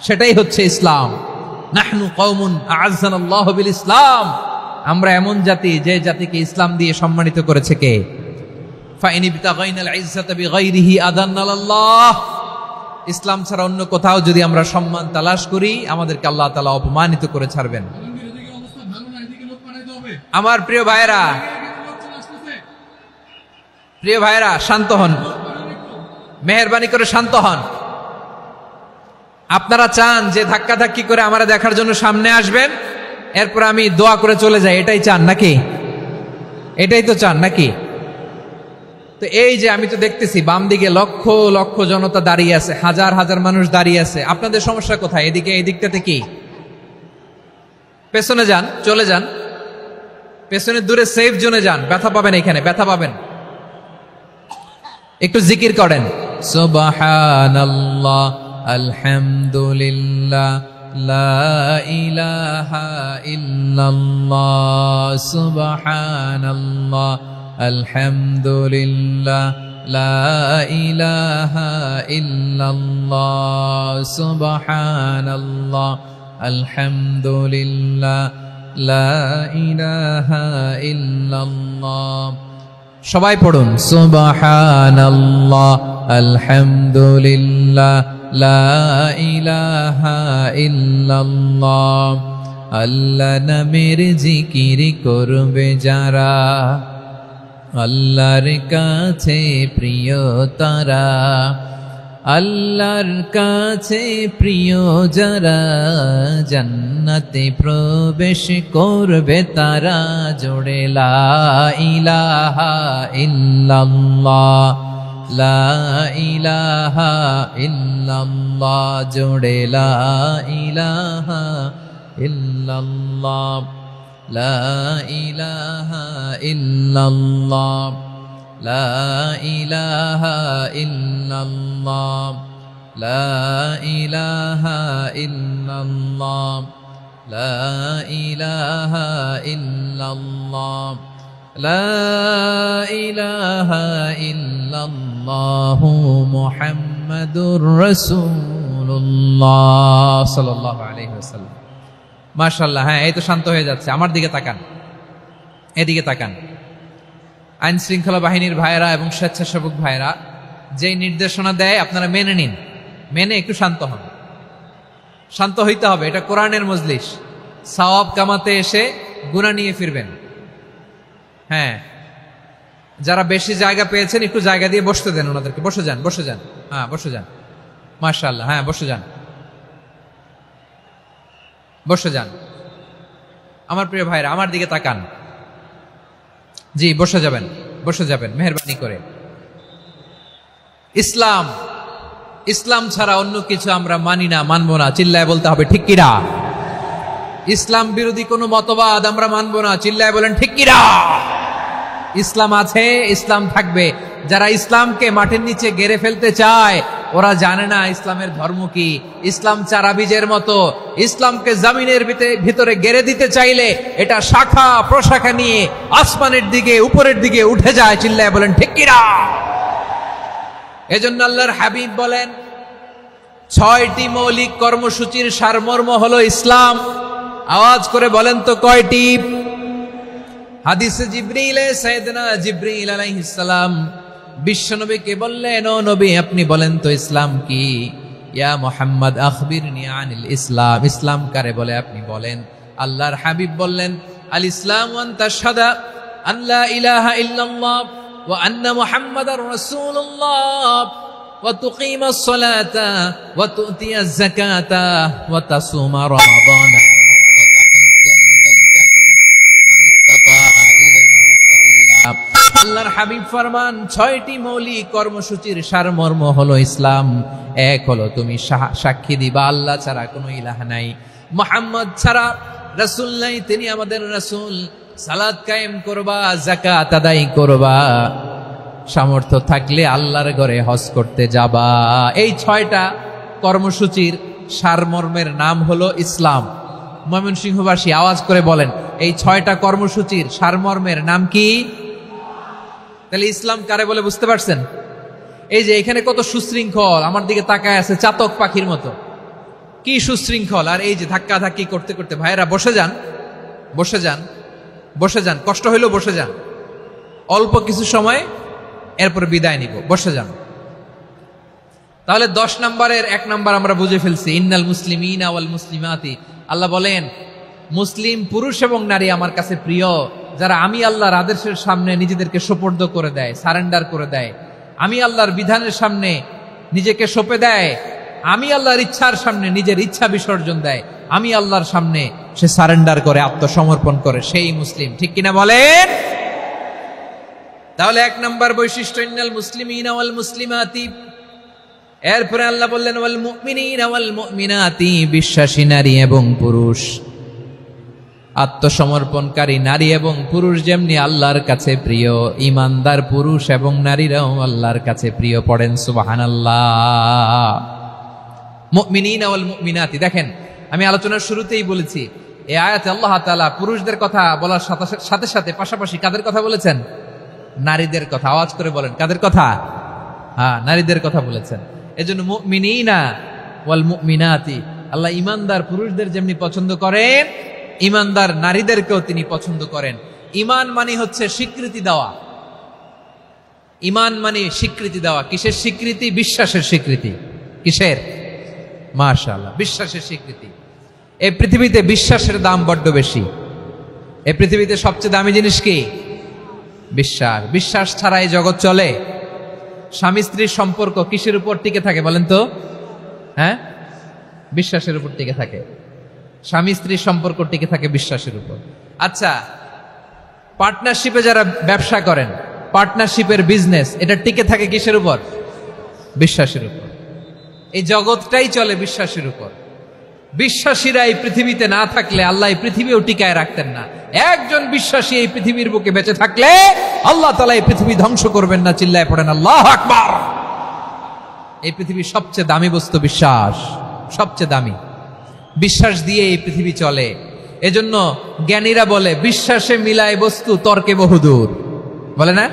সেটাই হচ্ছে ইসলাম। নাহনু কওমুন আ'আজ্জানাল্লাহু বিল ইসলাম। আমরা এমন জাতি, যে জাতিকে ইসলাম দিয়ে সম্মানিত করেছে কে? ফাইন বিতাগাইনাল ইজ্জাতা বিগাইরিহি আদান্নাল্লাহ। ইসলাম ছাড়া অন্য কোথাও যদি আমরা সম্মান তালাশ করি, আমাদেরকে আল্লাহ তাআলা অপমানিত করে ছাড়বেন। আমার প্রিয় ভাইয়েরা, প্রিয় ভাইয়েরা, শান্ত হন, মেহেরবানি করে শান্ত হন। আপনারা চান যে ধাক্কাধাক্কি করে আমারা দেখার জন্য সামনে আসবেন, এরপর আমি দোয়া করে চলে যাই, এটাই চান নাকি? এটাই তো চান নাকি? তো এই যে আমি তো দেখতেছি বাম দিকে লক্ষ লক্ষ জনতা দাঁড়িয়ে আছে, হাজার হাজার মানুষ দাঁড়িয়ে আছে। আপনাদের সমস্যা কোথায়? এদিকে, এই দিকটাতে কি? পেছনে যান, চলে যান, পেছনে দূরে সেফ জোনে যান। ব্যথা পাবেন, এখানে ব্যথা পাবেন। একটু জিকির করেন, সুবহানাল্লাহ, আলহামদুলিল্লাহ, লা ইলাহা ইল্লাল্লাহ, সুবহানাল্লাহ, আলহামদুলিল্লাহ, লা ইলাহা ইল্লাল্লাহ, সুবহানাল্লাহ, আলহামদুলিল্লাহ, লা ইলাহা ইল্লাল্লাহ। সবাই পড়ুন, সুবহানাল্লাহ, আলহামদুলিল্লাহ, লা ইলাহা ইল্লাল্লাহ। আল্লাহ নামের জিকির করবে যারা, আল্লাহর কাছে প্রিয় তারা, আল্লাহর কাছে প্রিয় যারা, জান্নাতে প্রবেশ করবে তারা। জোড়ে লা ইলাহা ইল্লাল্লাহ, লা ইলাহা ইল্লাল্লাহ। জোড়ে লা ইলাহা ইল্লাল্লাহ, লা ইলাহা ইল্লাল্লাহ, লা ইলাহা ইল্লাল্লাহ, লা ইলাহা ইল্লাল্লাহ, লা ইলাহা ইল্লাল্লাহ, লা ইলাহা ইল্লাল্লাহ মুহাম্মাদুর রাসূলুল্লাহ সাল্লাল্লাহু আলাইহি ওয়াসাল্লাম। মাশাআল্লাহ। হ্যাঁ, এই তো শান্ত হয়ে যাচ্ছে। আমার দিকে তাকান, এদিকে তাকান। আইন শৃঙ্খলা বাহিনীর ভাইরা এবং স্বেচ্ছাসেবক ভাইরা যেই নির্দেশনা দেয় আপনারা মেনে নিন, মেনে একটু শান্ত হন। শান্ত হইতে হবে, এটা কোরআনের মজলিস। সওয়াব কামাতে এসে গুনাহ নিয়ে ফিরবেন। হ্যাঁ, যারা বেশি জায়গা পেয়েছেন একটু জায়গা দিয়ে বসতে দেন ওনাদেরকে। বসে যান, বসে যান। হ্যাঁ, বসে যান। মাশাআল্লাহ। হ্যাঁ, বসে যান, বসে যান। আমার প্রিয় ভাইরা আমার দিকে তাকান। জি, বসে যাবেন, বসে যাবেন মেহেরবানি করে। ইসলাম, ইসলাম ছাড়া অন্য কিছু আমরা মানি না, মানবো না। চিল্লায় বলতে হবে ঠিক কিনা। ইসলাম বিরোধী কোনো মতবাদ আমরা মানবো না। চিল্লায় বলেন ঠিক কিনা। ইসলাম আছে, ইসলাম থাকবে। যারা ইসলামকে মাটির নিচে গেড়ে ফেলতে চায় ওরা জানে না ইসলামের ধর্ম কি। ইসলাম চারা বীজের মতো, ইসলামকে জমিনের ভিতরে গেড়ে দিতে চাইলে এটা শাখা প্রশাখা নিয়ে আসমানের দিকে, উপরের দিকে উঠে যায়। চিল্লায় বলেন ঠিক কিনা। এজন্য আল্লাহর হাবিব বলেন ৬টি মৌলিক কর্মসূচির সারমর্ম হলো ইসলাম। আওয়াজ করে বলেন তো কয়টি? হাদিসে জিবরিলে সাইয়েদনা জিবরিল আলাইহিস সালাম বিশ্বনবীকে বললেন, ও নবী আপনি বলেন তো ইসলাম কি? ইয়া মুহাম্মদ আখবিরনি আনিল ইসলাম। ইসলাম কারে বলে আপনি বলেন। আল্লাহর হাবিব বললেন, আল ইসলাম আন তাশহাদা আল্লা ইলাহা ইল্লাল্লাহ ওয়া আন্না মুহাম্মাদার রাসূলুল্লাহ ওয়া তুকিমাস সালাতা ওয়া তুতিয়াজ যাকাতা ওয়া তাসুমা রমাদানা। আল্লাহর হাবিব ফরমান ৬টি মৌলিক কর্মসূচির সারমর্ম হলো ইসলাম। এক হলো তুমি সাক্ষী দিবা আল্লাহ ছাড়া কোনো ইলাহ নাই, মুহাম্মদ ছাড়া রাসূল নাই, তিনি আমাদের রাসূল। সালাত কায়েম করবা, যাকাত আদায় করবা, সামর্থ্য থাকলে আল্লাহর ঘরে হজ করতে যাবা। এই ৬টা কর্মসূচির সারমর্মের নাম হলো ইসলাম। ময়মনসিংহবাসী আওয়াজ করে বলেন, এই ৬টা কর্মসূচির সারমর্মের নাম কি? তাহলে ইসলাম কারে বলে বুঝতে পারছেন? এই যে এখানে কত সুশৃঙ্খল, আমার দিকে তাকায় আছে চাতক পাখির মতো, কি সুশৃঙ্খল। আর এই যে ধাক্কা ধাক্কি করতে করতে, ভাইরা বসে যান, বসে যান, বসে যান। কষ্ট হইলেও বসে যান, অল্প কিছু সময়, এরপর বিদায় নিব। বসে যান। তাহলে ১০ নম্বরের ১ নম্বর আমরা বুঝে ফেলছি, ইন্নাল মুসলিমিনা ওয়াল মুসলিমাতি। আল্লাহ বলেন মুসলিম পুরুষ এবং নারী আমার কাছে প্রিয়, যারা আমি আল্লাহর আদেশের সামনে নিজেদেরকে সোপর্দ করে দেয়, সারেন্ডার করে দেয়, আমি আল্লাহর বিধানের সামনে নিজেকে সঁপে দেয়, আমি আল্লাহর ইচ্ছার সামনে নিজের ইচ্ছা বিসর্জন দেয়, আমি আল্লাহর সামনে সে সারেন্ডার করে, আত্মসমর্পণ করে, সেই মুসলিম। ঠিক কিনা বলেন? তাহলে ১ নম্বর বৈশিষ্ট্য ইন্নাল মুসলিমিনা ওয়াল মুসলিমাতি। এরপরে আল্লাহ বললেন ওয়াল মুমিনিনা ওয়াল মুমিনাতি, বিশ্বাসী নারী এবং পুরুষ, আত্মসমর্পণকারী নারী এবং পুরুষ যেমনি আল্লাহর কাছে প্রিয়, ইমানদার পুরুষ এবং নারীরাও আল্লাহর কাছে প্রিয়। পড়েন সুবহানাল্লাহ। মুমিনিনা ওয়াল মুমিনাতি। দেখেন, আমি আলোচনার শুরুতেই বলেছি এই আয়াতে আল্লাহ তাআলা পুরুষদের কথা বলার সাথে সাথে পাশাপাশি কাদের কথা বলেছেন? নারীদের কথা। আওয়াজ করে বলেন কাদের কথা? হ্যাঁ, নারীদের কথা বলেছেন। এজন্য মুমিনিনা ওয়াল মুমিনাতি, আল্লাহ ইমানদার পুরুষদের যেমনি পছন্দ করেন, ইমানদার নারীদেরকেও তিনি পছন্দ করেন। ঈমান মানে হচ্ছে স্বীকৃতি দেওয়া। ঈমান মানে স্বীকৃতি দেওয়া। কিসের স্বীকৃতি? বিশ্বাসের স্বীকৃতি। কিসের? মাশাআল্লাহ, বিশ্বাসের স্বীকৃতি। এই পৃথিবীতে বিশ্বাসের দাম বড্ড বেশি। এই পৃথিবীতে সবচেয়ে দামি জিনিস কি? বিশ্বাস। বিশ্বাস ছাড়া এই জগৎ চলে? স্বামী স্ত্রীর সম্পর্ক কিসের উপর টিকে থাকে বলেন তো? হ্যাঁ, বিশ্বাসের উপর টিকে থাকে। স্বামী স্ত্রীর সম্পর্ক টিকে থাকে বিশ্বাসের উপর। আচ্ছা, পার্টনারশিপে যারা ব্যবসা করেন, পার্টনারশিপের বিজনেস, এটা টিকে থাকে কিসের উপর? বিশ্বাসের উপর। এই জগৎটাই চলে বিশ্বাসের উপর। বিশ্বাসীরা এই পৃথিবীতে না থাকলে আল্লাহ এই পৃথিবীও টিকায় রাখতেন না। একজন বিশ্বাসী এই পৃথিবীর বুকে বেঁচে থাকলে আল্লাহ তাআলা এই পৃথিবী ধ্বংস করবেন না। চিল্লায় পড়েন আল্লাহু আকবার। এই পৃথিবীর সবচেয়ে দামি বস্তু বিশ্বাস, সবচেয়ে দামি। বিশ্বাস দিয়ে এই পৃথিবী চলে। এজন্য জ্ঞানীরা বলে বিশ্বাসে মিলায় বস্তু, তর্কে বহুদূর। বলে না?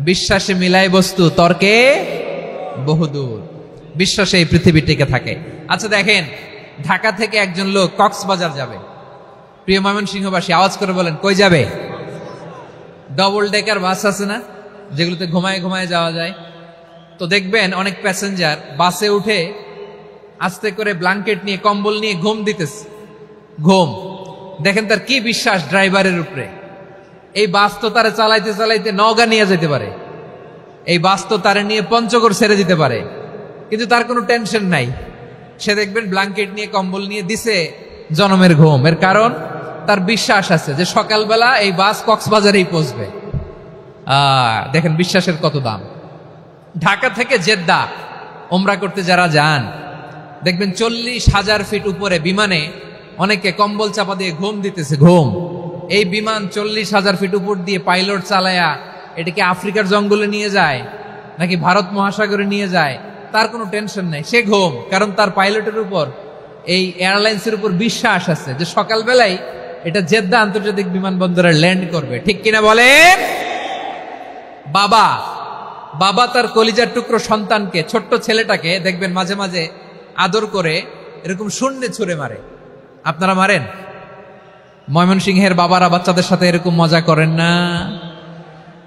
বিশ্বাসে মিলায় বস্তু, তর্কে বহুদূর। বিশ্বাসে এই পৃথিবী টিকে থাকে। আচ্ছা দেখেন, ঢাকা থেকে একজন লোক কক্সবাজার যাবে। প্রিয় ময়মনসিংহবাসী আওয়াজ করে বলেন, কই যাবে? ডবল ডেকার বাস আছে না, যেগুলোতে ঘুমায় ঘুমায় যাওয়া যায়। তো দেখবেন অনেক প্যাসেঞ্জার বাসে উঠে আস্তে করে ব্ল্যাঙ্কেট নিয়ে, কম্বল নিয়ে ঘুম দিতেছে। ঘুম দেখেন তার কি বিশ্বাস ড্রাইভারের উপরে। এই বাস তো তারা চালাইতে চালাইতে নওগাঁ নিয়ে যেতে পারে, এই বাস তো তারা নিয়ে পঞ্চগড় ছেড়ে দিতে পারে, কিন্তু তার কোনো টেনশন নাই। সে দেখবেন ব্ল্যাঙ্কেট নিয়ে, কম্বল নিয়ে দিছে জনমের ঘুম। এর কারণ তার বিশ্বাস আছে যে সকালবেলা এই বাস কক্সবাজারেই পৌঁছবে। দেখেন বিশ্বাসের কত দাম। ঢাকা থেকে জেদ্দা ওমরা করতে যারা যান, দেখবেন 40,000 ফিট উপরে বিমানে অনেকে কম্বল চাপা দিয়ে ঘুম দিতেছে। ঘুম। এই বিমান 40,000 ফিট উপর দিয়ে পাইলট চালায়া এটাকে আফ্রিকার জঙ্গলে নিয়ে যায় নাকি ভারত মহাসাগরে নিয়ে যায়, তার কোনো টেনশন নাই। সে ঘুম, কারণ তার পাইলটের উপর, এই এয়ারলাইন্সের উপর বিশ্বাস আছে যে সকালবেলায় এটা জেদ্দা আন্তর্জাতিক বিমানবন্দরে ল্যান্ড করবে। ঠিক কিনা বলেন? বাবা বাবা তার কলিজার টুকরো সন্তানকে, ছোট্ট ছেলেটাকে দেখবেন মাঝে মাঝে আদর করে এরকম শূন্যে ছুঁড়ে মারে। আপনারা মারেন? ময়মনসিংহের বাবারা বাচ্চাদের সাথে এরকম মজা করেন না?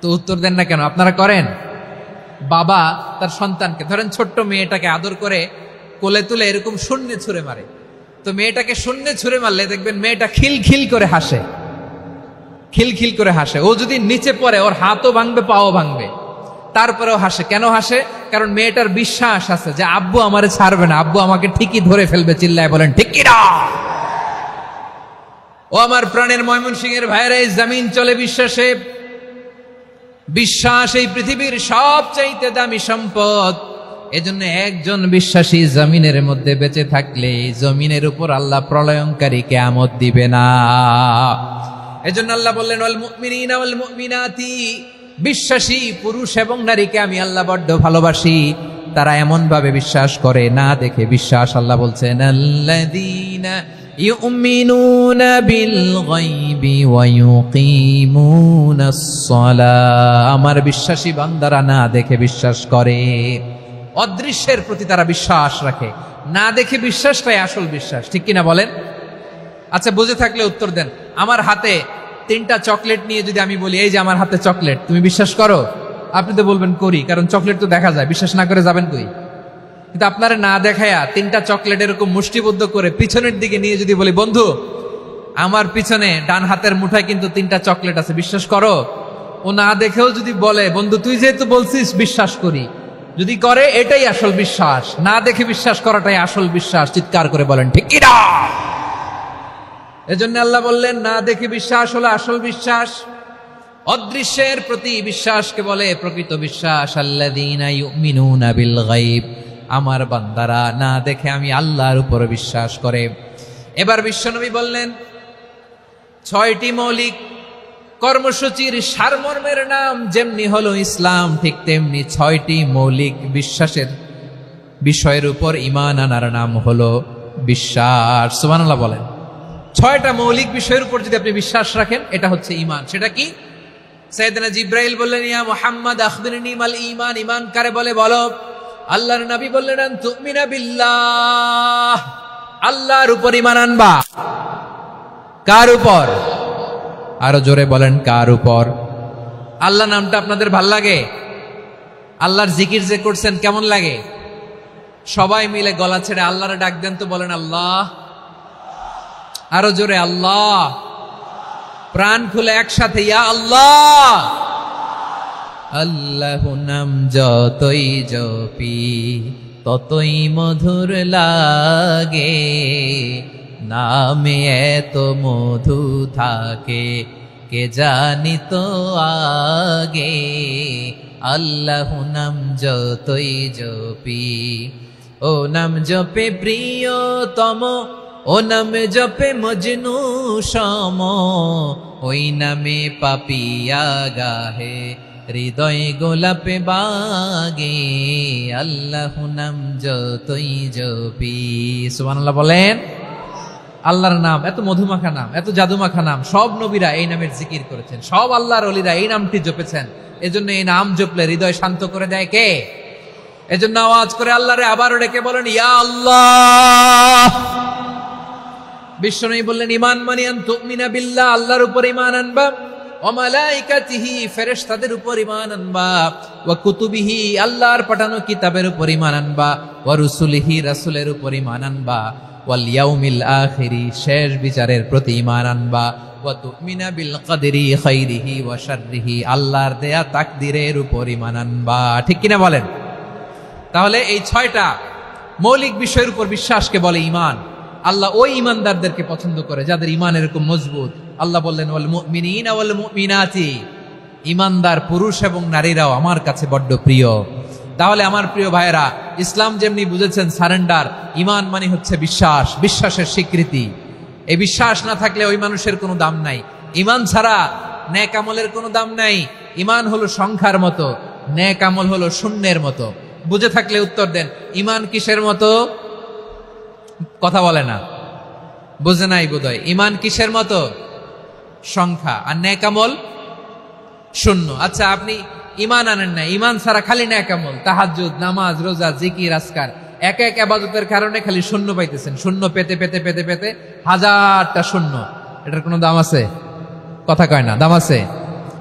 তো উত্তর দেন না কেন? আপনারা করেন? বাবা তার সন্তানকে, ধরেন ছোট্ট মেয়েটাকে আদর করে কোলে তুলে এরকম শূন্যে ছুঁড়ে মারে। তো মেয়েটাকে শূন্যে ছুঁড়ে মারলে দেখবেন মেয়েটা খিলখিল করে হাসে, খিলখিল করে হাসে। ও যদি নিচে পড়ে ওর হাতও ভাঙবে, পাও ভাঙবে, তারপরেও হাসে। কেন হাসে? কারণ মেয়েটার বিশ্বাস আছে যে আব্বু আমারে ছাড়বে না, আব্বু আমাকে ঠিকই ধরে ফেলবে। চিল্লায় বলেন ঠিক কিনা? ও আমার প্রাণের ময়মনসিংহের ভাইরা, এই জমিন চলে বিশ্বাসে। বিশ্বাস এই পৃথিবীর সবচাইতে দামি সম্পদ। এজন্য একজন বিশ্বাসী জমিনের মধ্যে বেঁচে থাকলে জমিনের উপর আল্লাহ প্রলয়ঙ্কারী কিয়ামত দিবে না। এজন্য আল্লাহ বললেন, ওয়াল মুমিনিনা ওয়াল মুমিনাতি, বিশ্বাসী পুরুষ এবং নারীকে আমি আল্লাহ বড্ড ভালোবাসি। তারা এমন ভাবে বিশ্বাস করে না দেখে বিশ্বাস। আল্লাহ বলছেন, আল্লাযীনা ইউমিনুনা বিল গায়বি ওয়া ইউকিমুনাস সালাহ, আমার বিশ্বাসী বান্দারা না দেখে বিশ্বাস করে। অদৃশ্যের প্রতি তারা বিশ্বাস রাখে, না দেখে বিশ্বাসটাই আসল বিশ্বাস। ঠিক কিনা বলেন? আচ্ছা, বুঝে থাকলে উত্তর দেন। আমার হাতে 3টা চকলেট নিয়ে যদি আমি বলি, এই যে আমার হাতে চকলেট, তুমি বিশ্বাস করো? আপনি তো বলবেন করি, কারণ চকলেট তো দেখা যায়। বিশ্বাস না করে যাবেন কই? কিন্তু আপনারা না দেখায়া 3টা চকলেট এরকম মুষ্টিবদ্ধ করে পিছনের দিকে নিয়ে যদি বলি, বন্ধু আমার পিছনে ডান হাতের মুঠায় কিন্তু 3টা চকলেট আছে, বিশ্বাস করো? ও না দেখেও যদি বলে, বন্ধু তুই যেহেতু বলছিস বিশ্বাস করি, যদি করে এটাই আসল বিশ্বাস। না দেখে বিশ্বাস করাটাই আসল বিশ্বাস। চিৎকার করে বলেন ঠিক কিনা? এজন্য আল্লাহ বললেন, না দেখে বিশ্বাস হলো আসল বিশ্বাস। অদৃশ্যের প্রতি বিশ্বাসকে বলে প্রকৃত বিশ্বাস। আল্লাযীনা ইউমিনুনা বিল গায়ব, আমার বান্দারা না দেখে আমি আল্লাহর উপর বিশ্বাস করে। এবার বিশ্বনবী বললেন, 6টি মৌলিক কর্মসূচির সারমর্মের নাম যেমনি হলো ইসলাম, ঠিক তেমনি 6টি মৌলিক বিশ্বাসের বিষয়ের উপর ঈমান আনার নাম হলো বিশ্বাস। সুবহানাল্লাহ বলেন। 6টা মৌলিক বিষয়ের উপর যদি আপনি বিশ্বাস রাখেন, এটা হচ্ছে ঈমান। সেটা কি? সাইয়েদনা জিবরাইল বললেন, ইয়া মুহাম্মদ আখবিরনি মাল ঈমান, ঈমান কারে বলে বলো। আল্লাহর নবী বললেন, আন তুমিনা বিল্লাহ, আল্লাহর উপর ঈমান আনবা। কার উপর? আরো জোরে বলেন, কার উপর? আল্লাহ নামটা আপনাদের ভাল লাগে? আল্লাহর জিকির যে করছেন কেমন লাগে? সবাই মিলে গলা ছেড়ে আল্লাহরে ডাক দেন তো, বলেন আল্লাহ। আরো জোরে আল্লাহ। প্রাণ খুলে একসাথে ইয়া আল্লাহ। আল্লাহু নাম যতই জপি ততই মধুর লাগে, নামে এত মধু থাকে কে জানি তো আগে। আল্লাহু নাম যতই জপি, ও নাম জপে প্রিয়তম, ও নাম জপে মজনু সম, ওই নামে পাপিয়া গাহে হৃদয় গোলাপে বাগে। আল্লাহু নাম যতই জপি, সুবহানাল্লাহ বলেন। আল্লাহর নাম এত মধুমাখা নাম, এত জাদুমাখা নাম, সব নবীরা এই নামের জিকির করেছেন, সব আল্লাহর ওলিরা এই নামটি জপেছেন। এজন্য এই নাম জপলে হৃদয় শান্ত করে দেয় কে? এজন্য আওয়াজ করে আল্লাহরে আবারও ডেকে বলেন ইয়া আল্লাহ। বিশ্বনবী বললেন ঈমান মানে আন তুমিনা বিল্লাহ, আল্লাহর উপর ঈমান আনবা, ওয়া মালাইকাতিহি ফেরেশতাদের উপর ঈমান আনবা, ওয়া কুতুবিহি আল্লাহর পাঠানো কিতাবের উপর ঈমান আনবা, ওয়া রুসুলিহি রাসূলের উপর ঈমান আনবা, ওয়াল ইয়াউমিল আখিরি শেষ বিচারের প্রতি ঈমান আনবা, ওয়া তুমিনা বিল কদরি খাইরিহি ওয়া শাররিহি আল্লাহর দেয়া তাকদীরের উপর ঈমান আনবা। ঠিক কিনা বলেন? তাহলে এই 6টা মৌলিক বিষয়ের উপর বিশ্বাসকে বলে ঈমান। আল্লাহ ওই ঈমানদারদেরকে পছন্দ করে যাদের ঈমান এরকম মজবুত। আল্লাহ বললেন ওয়াল মুমিনিনা ওয়াল মুমিনাতি, ঈমানদার পুরুষ এবং নারীরাও আমার কাছে বড্ড প্রিয়। তাহলে আমার প্রিয় ভাইয়েরা, ইসলাম যেমনি বুঝেছেন সারেন্ডার, ঈমান মানে হচ্ছে বিশ্বাস, বিশ্বাসের স্বীকৃতি। এই বিশ্বাস না থাকলে ওই মানুষের কোনো দাম নাই। ঈমান ছাড়া নেক আমলের কোনো দাম নাই। ঈমান হলো সংখ্যার মতো, নেক আমল হলো শূন্যের মতো। বুঝে থাকলে উত্তর দেন, ঈমান কিসের মতো? কথা বলে না, বুঝে নাই বোধহয়। ঈমান কিসের মতো? সংখ্যা। আর নেক আমল শূন্য। আচ্ছা, আপনি ঈমান আনেন না, ঈমান ছাড়া খালি নেক আমল, তাহাজ্জুদ, নামাজ, রোজা, জিকির, আজকার, এক এক ইবাদতের কারণে খালি শূন্য পাইতেছেন। শূন্য পেতে পেতে পেতে পেতে হাজারটা শূন্য। এটার কোনো দাম আছে? কথা কয় না, দাম আছে।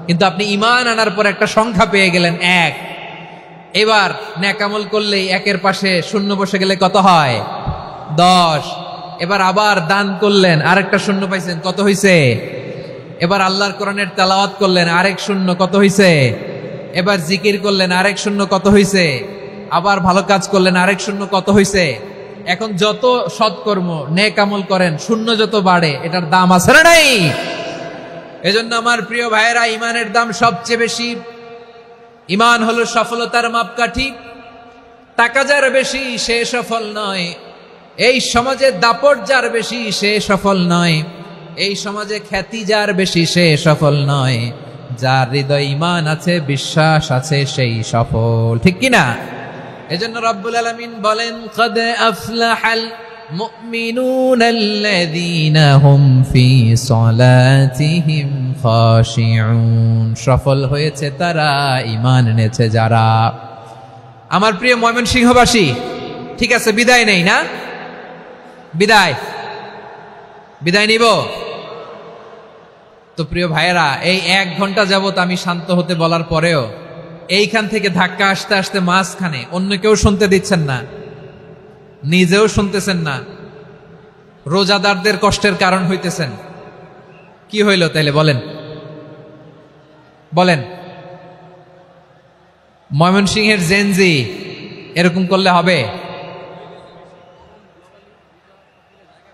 কিন্তু আপনি ঈমান আনার পর একটা সংখ্যা পেয়ে গেলেন, এক। এবার নেক আমল করলেই একের পাশে শূন্য বসে গেলে কত হয়? 10। এবার আবার দান করলেন, আরেকটা শূন্য পাইছেন, কত হইছে? এবার আল্লাহর কোরআনের তেলাওয়াত করলেন, আরেক শূন্য, কত হইছে? এবার জিকির করলেন, আরেক শূন্য, কত হইছে? আবার ভালো কাজ করলেন, আরেক শূন্য, কত হইছে? এখন যত সৎকর্ম নেক আমল করেন, শূন্য যত বাড়ে, এটার দাম আছে না নাই? এজন্য আমার প্রিয় ভাইয়েরা, ঈমানের দাম সবচেয়ে বেশি। ঈমান হলো সফলতার মাপকাঠি। টাকা যার বেশি সে সফল নয়, এই সমাজে দাপট যার বেশি সে সফল নয়, এই সমাজে খ্যাতি যার বেশি সে সফল নয়, যার হৃদয় ঈমান আছে, বিশ্বাস আছে, সেই সফল। ঠিক কিনা? এজন্য রব্বুল আলামিন বলেন কদ আফলাহাল মুমিনুনাল্লাযীনা হুম ফি সলাতিহিম খাশিউন, সফল হয়েছে তারা, ঈমান এনেছে যারা। আমার প্রিয় ময়মনসিংহবাসী, ঠিক আছে, বিদায় নেই না? বিদায় নিব তো? প্রিয় ভাইয়েরা, এই 1 ঘন্টা যাবত আমি শান্ত হতে বলার পরেও এইখান থেকে ধাক্কা আসতে আসতে মাঝখানে অন্য কেউ শুনতে দিচ্ছেন না, নিজেও শুনতেছেন না, রোজাদারদের কষ্টের কারণ হইতেছেন। কি হইল তাইলে বলেন? বলেন, ময়মনসিংহের জেনজি এরকম করলে হবে?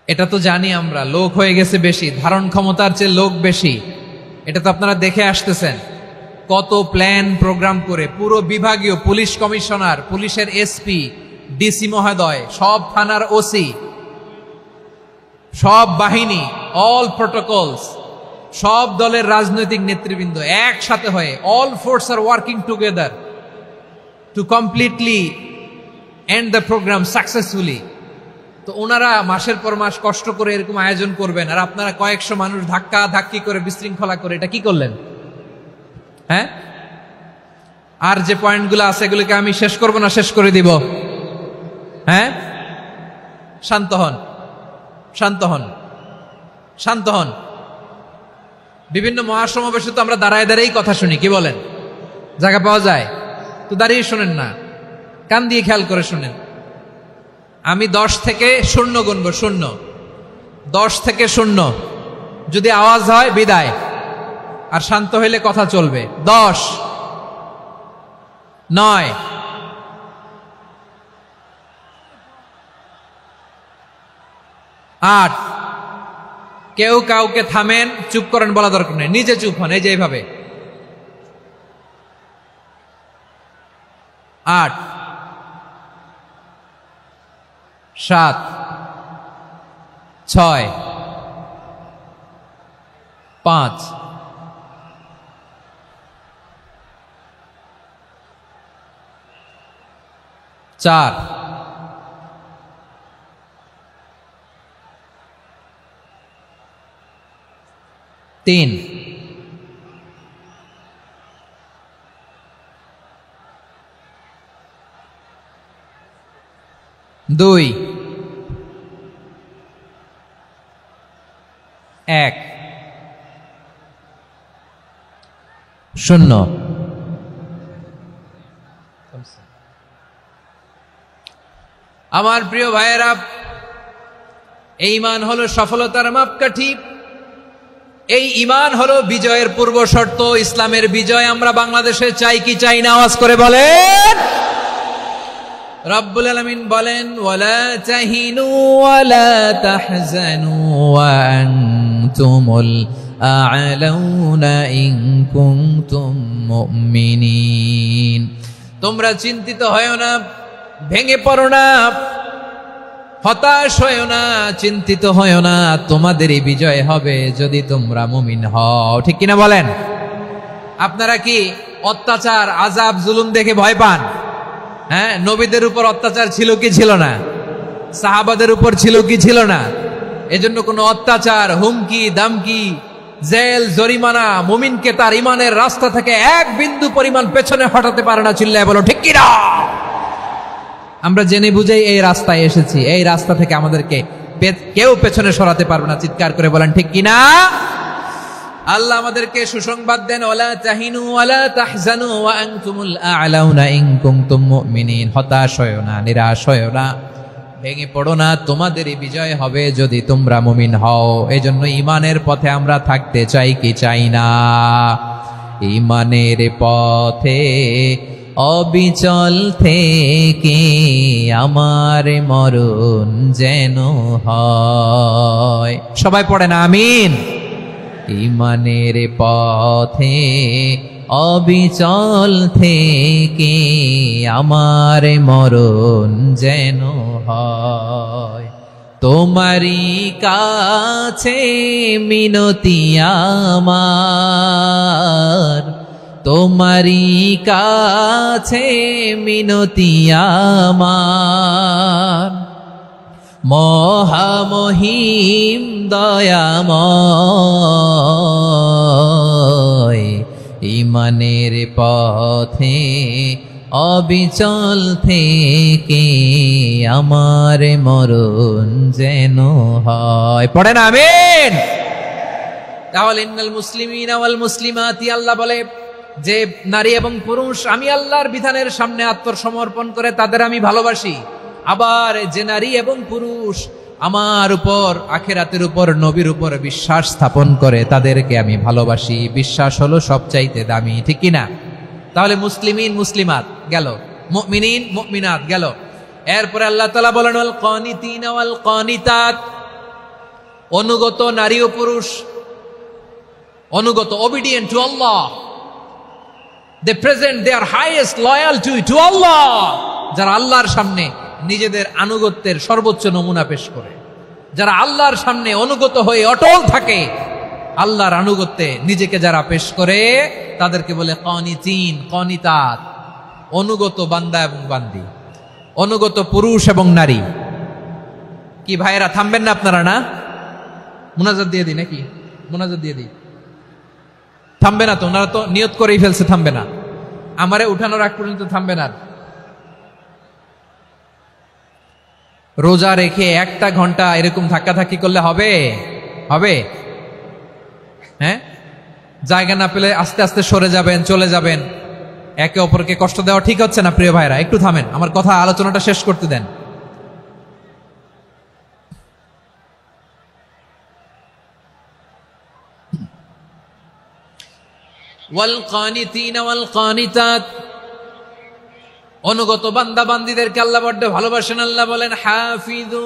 এটা তো জানি আমরা, লোক হয়ে গেছে বেশি, ধারণ ক্ষমতার চেয়ে লোক বেশি। এটা তো আপনারা দেখে আসতেছেন, কত প্ল্যান প্রোগ্রাম করে পুরো বিভাগীয় পুলিশ কমিশনার, পুলিশের এসপি, ডিসি মহোদয়, সব থানার ওসি, সব বাহিনী, অল প্রোটোকলস, সব দলের রাজনৈতিক নেতৃবৃন্দ একসাথে হয়ে, all force are working together to completely end the program successfully. তো ওনারা মাসের পর মাস কষ্ট করে এরকম আয়োজন করবেন, আর আপনারা কয়েকশো মানুষ ধাক্কা ধাক্কি করে বিশৃঙ্খলা করে এটা কি করলেন? হ্যাঁ, আর যে পয়েন্টগুলো আছে এগুলোকে আমি শেষ করব না শেষ করে দিব? হ্যাঁ, শান্ত হন, শান্ত হন, শান্ত হন। বিভিন্ন মহাসমাবেশে তো আমরা দাঁড়ায় দাঁড়িয়েই কথা শুনি, কি বলেন? জায়গা পাওয়া যায় তো দাঁড়িয়ে শোনেন না, কান দিয়ে খেয়াল করে শোনেন। আমি 10 থেকে 0 গুনবো, 0, 10 থেকে 0, যদি আওয়াজ হয় বিদায়, আর শান্ত হইলে কথা চলবে। 10, 9, 8, কেউ কাউকে থামেন, চুপ করেন বলা দরকার নেই, নিজে চুপ হন, এই যে এইভাবে। 8, 7, 6, 5, 4, 3, 2, 1, 0। আমার প্রিয় ভাইয়েরা, এই ঈমান হলো সফলতার মাপকাঠি, এই ঈমান হলো বিজয়ের পূর্ব শর্ত। ইসলামের বিজয় আমরা বাংলাদেশে চাই কি চাই না? আওয়াজ করে বলেন। রব্বুল আলামিন বলেন, ওয়ালা তাহিনু ওয়ালা তাহজানু ওয়া আনতুমুল আ'লাউনা ইন কুনতুম মুমিনিন। তোমরা চিন্তিত হয়ো না, ভেঙে পড়ো না, হতাশ হয়ো না, চিন্তিত হয়ো না, তোমাদেরই বিজয় হবে যদি তোমরা মুমিন হও। ঠিক কিনা বলেন? আপনারা কি অত্যাচার, আযাব, জুলুম দেখে ভয় পান? হ্যাঁ, নবীদের উপর অত্যাচার ছিল কি ছিল না? সাহাবাদের উপর ছিল কি ছিল না? এজন্য কোনো অত্যাচার, হুমকি, দামকি, জেল, জরিমানা মুমিনকে তার ঈমানের রাস্তা থেকে এক বিন্দু পরিমাণ পেছনে হটাতে পারে না। চিল্লায় বলো ঠিক কিনা? আমরা জেনে বুঝেই এই রাস্তায় এসেছি, এই রাস্তা থেকে আমাদেরকে কেউ পেছনে সরাতে পারবে না। চিৎকার করে বলেন ঠিক কিনা? আল্লাহ আমাদেরকে সুসংবাদ দেন, ওয়ালা তাহিনু ওয়ালা তাহজানু ওয়া আনতুমুল আ'লাউনা ইন কুনতুম মুমিনিন। হতাশ হয়ো না, নিরাশ হয়ো না, ভেঙে পড়ো না, তোমাদেরই বিজয় হবে যদি তোমরা মুমিন হও। এজন্য ঈমানের পথে আমরা থাকতে চাই কি চাই না? ঈমানের পথে অবিচল থেকে আমার মরণ যেন হয়। সবাই পড়েন আমিন। ঈমানের পথে অবিচল থেকে আমার মরণ যেন হয়। তোমারই কাছে মিনতি আমার, তোমারই কাছে মিনতি আমার, মহামহিম দয়াময়। ঈমানের পথে অবিচল থেকে আমার মরণ যেন হয়। পড়েন আমিন। তাহলে ইন্নাল মুসলিমিনা ওয়াল মুসলিমাতি, আল্লাহ বলে যে নারী এবং পুরুষ আমি আল্লাহর বিধানের সামনে আত্মসমর্পণ করে তাদের আমি ভালোবাসি। আবার যে নারী এবং পুরুষ আমার উপর, আখিরাতের উপর, নবীর উপর বিশ্বাস স্থাপন করে তাদেরকে আমি ভালোবাসি। বিশ্বাস হলো সবচাইতে দামি। ঠিক কিনা? তাহলে মুসলিমিন মুসলিমাত গেল, মুমিনিন মুমিনাত গেল। এরপরে আল্লাহ তাআলা বলেন, ওয়াল কানিতিনা ওয়াল কানিতাত, অনুগত নারী ও পুরুষ, অনুগত, obedient to Allah. They present their highest loyalty to Allah. যারা আল্লাহর সামনে নিজেদের আনুগত্যের সর্বোচ্চ নমুনা পেশ করে, যারা আল্লাহর সামনে অনুগত হয়ে অটল থাকে, আল্লাহর আনুগত্যে নিজেকে যারা পেশ করে তাদেরকে বলে কানিতিন, কানিতাত, অনুগত বান্দা এবং বান্দি, অনুগত পুরুষ এবং নারী। কি ভাইয়েরা, থামবেন না আপনারা? না, মুনাজাত দিয়ে দিই নাকি? মুনাজাত দিয়ে দিই। থামবে না তো? ওনারা তো নিয়ত করেই ফেলছে থামবে না। আমারে উঠানোর আগ পর্যন্ত থামবে না। রোজা রেখে 1টা ঘন্টা এরকম ধাক্কাধাক্কি করলে হবে? হবে? হ্যাঁ, জায়গা না পেলে আস্তে আস্তে সরে যাবেন, চলে যাবেন। একে অপরকে কষ্ট দেওয়া ঠিক হচ্ছে না প্রিয় ভাইরা। একটু থামেন, আমার কথা, আলোচনাটা শেষ করতে দেন। ওয়াল কানিতিনা ওয়াল কানিতাত, অনুগত বান্দা বান্দীদেরকে আল্লাহ বড় ভালোবাসেন। আল্লাহ বলেন হাফিযু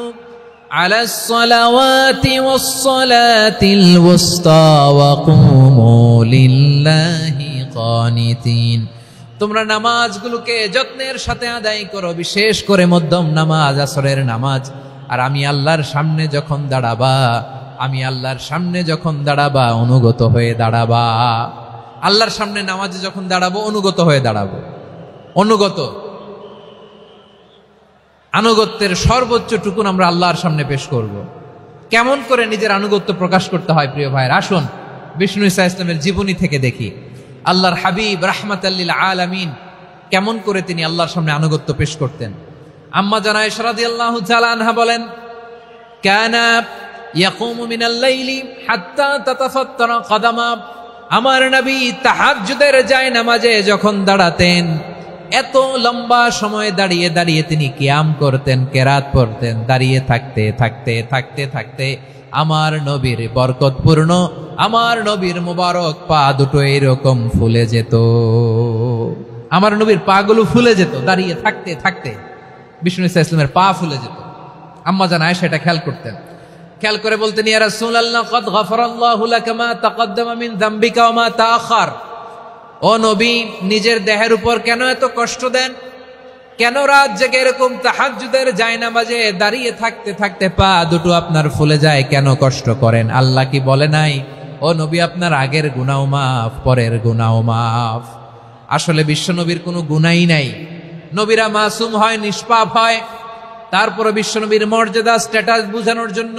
আলাস সালাওয়াতি ওয়াস সালাতিল ওয়ুসতা ওয়া কুমু লিল্লাহি কানিতিন, তোমরা নামাজগুলোকে যত্নের সাথে আদায় করো, বিশেষ করে মধ্যম নামাজ, আসরের নামাজ। আর আমি আল্লাহর সামনে যখন দাঁড়াবা অনুগত হয়ে দাঁড়াবা। আল্লাহর সামনে নামাজে যখন দাঁড়াবো অনুগত হয়ে দাঁড়াবো। আনুগত্যের সর্বোচ্চ টুকুন আমরা আল্লাহর সামনে পেশ করব। কেমন করে নিজের আনুগত্য প্রকাশ করতে হয় প্রিয় ভাইয়ের, আসুন বিষ্ণু ঈসা ইসলামের জীবনী থেকে দেখি। আল্লাহর হাবিব রাহমাতাল লিল আলামিন কেমন করে তিনি আল্লাহর সামনে আনুগত্য পেশ করতেন। আম্মা জানা আয়েশা রাদিয়াল্লাহু তাআলা আনহা বলেন, কানা ইয়াকুমু মিনাল লাইলি হাত্তা তাতাফাত্তারা কদামা, আমার নবী তাহাজ্জুদের জায়নামাজে যখন দাঁড়াতেন এত লম্বা সময় দাঁড়িয়ে দাঁড়িয়ে তিনি কিয়াম করতেন, কেরাত পড়তেন। দাঁড়িয়ে থাকতে থাকতে থাকতে থাকতে আমার নবীর বরকতপূর্ণ, আমার নবীর মুবারক পা দুটো এরকম ফুলে যেত। আমার নবীর পা গুলো ফুলে যেত দাঁড়িয়ে থাকতে থাকতে, বিষ্ণু ঈসা ইসলামের পা ফুলে যেত। আম্মা জান আয়েশা এটা খেয়াল করতেন। খেয়াল করে বলতেন, ইয়া রাসূলুল্লাহ ক্বাদ গাফারাল্লাহু লাকা মা তাকাদ্দামা মিন যামবিকা ওয়া মা তাআখার। ও নবী, নিজের দেহের উপর কেন এত কষ্ট দেন? কেন রাত জেগে এরকম তাহাজ্জুদের জায়নামাজে দাঁড়িয়ে থাকতে থাকতে পা দুটো আপনার ফুলে যায়? কেন কষ্ট করেন? আল্লাহ কি বলে নাই, ও নবী আপনার আগের গুনাহ মাফ, পরের গুনাহ মাফ? আসলে বিশ্ব নবীর কোনো গুনাহই নাই। নবীরা মাসুম হয়, নিষ্পাপ হয়। তারপরে বিশ্ব নবীর মর্যাদা স্ট্যাটাস বোঝানোর জন্য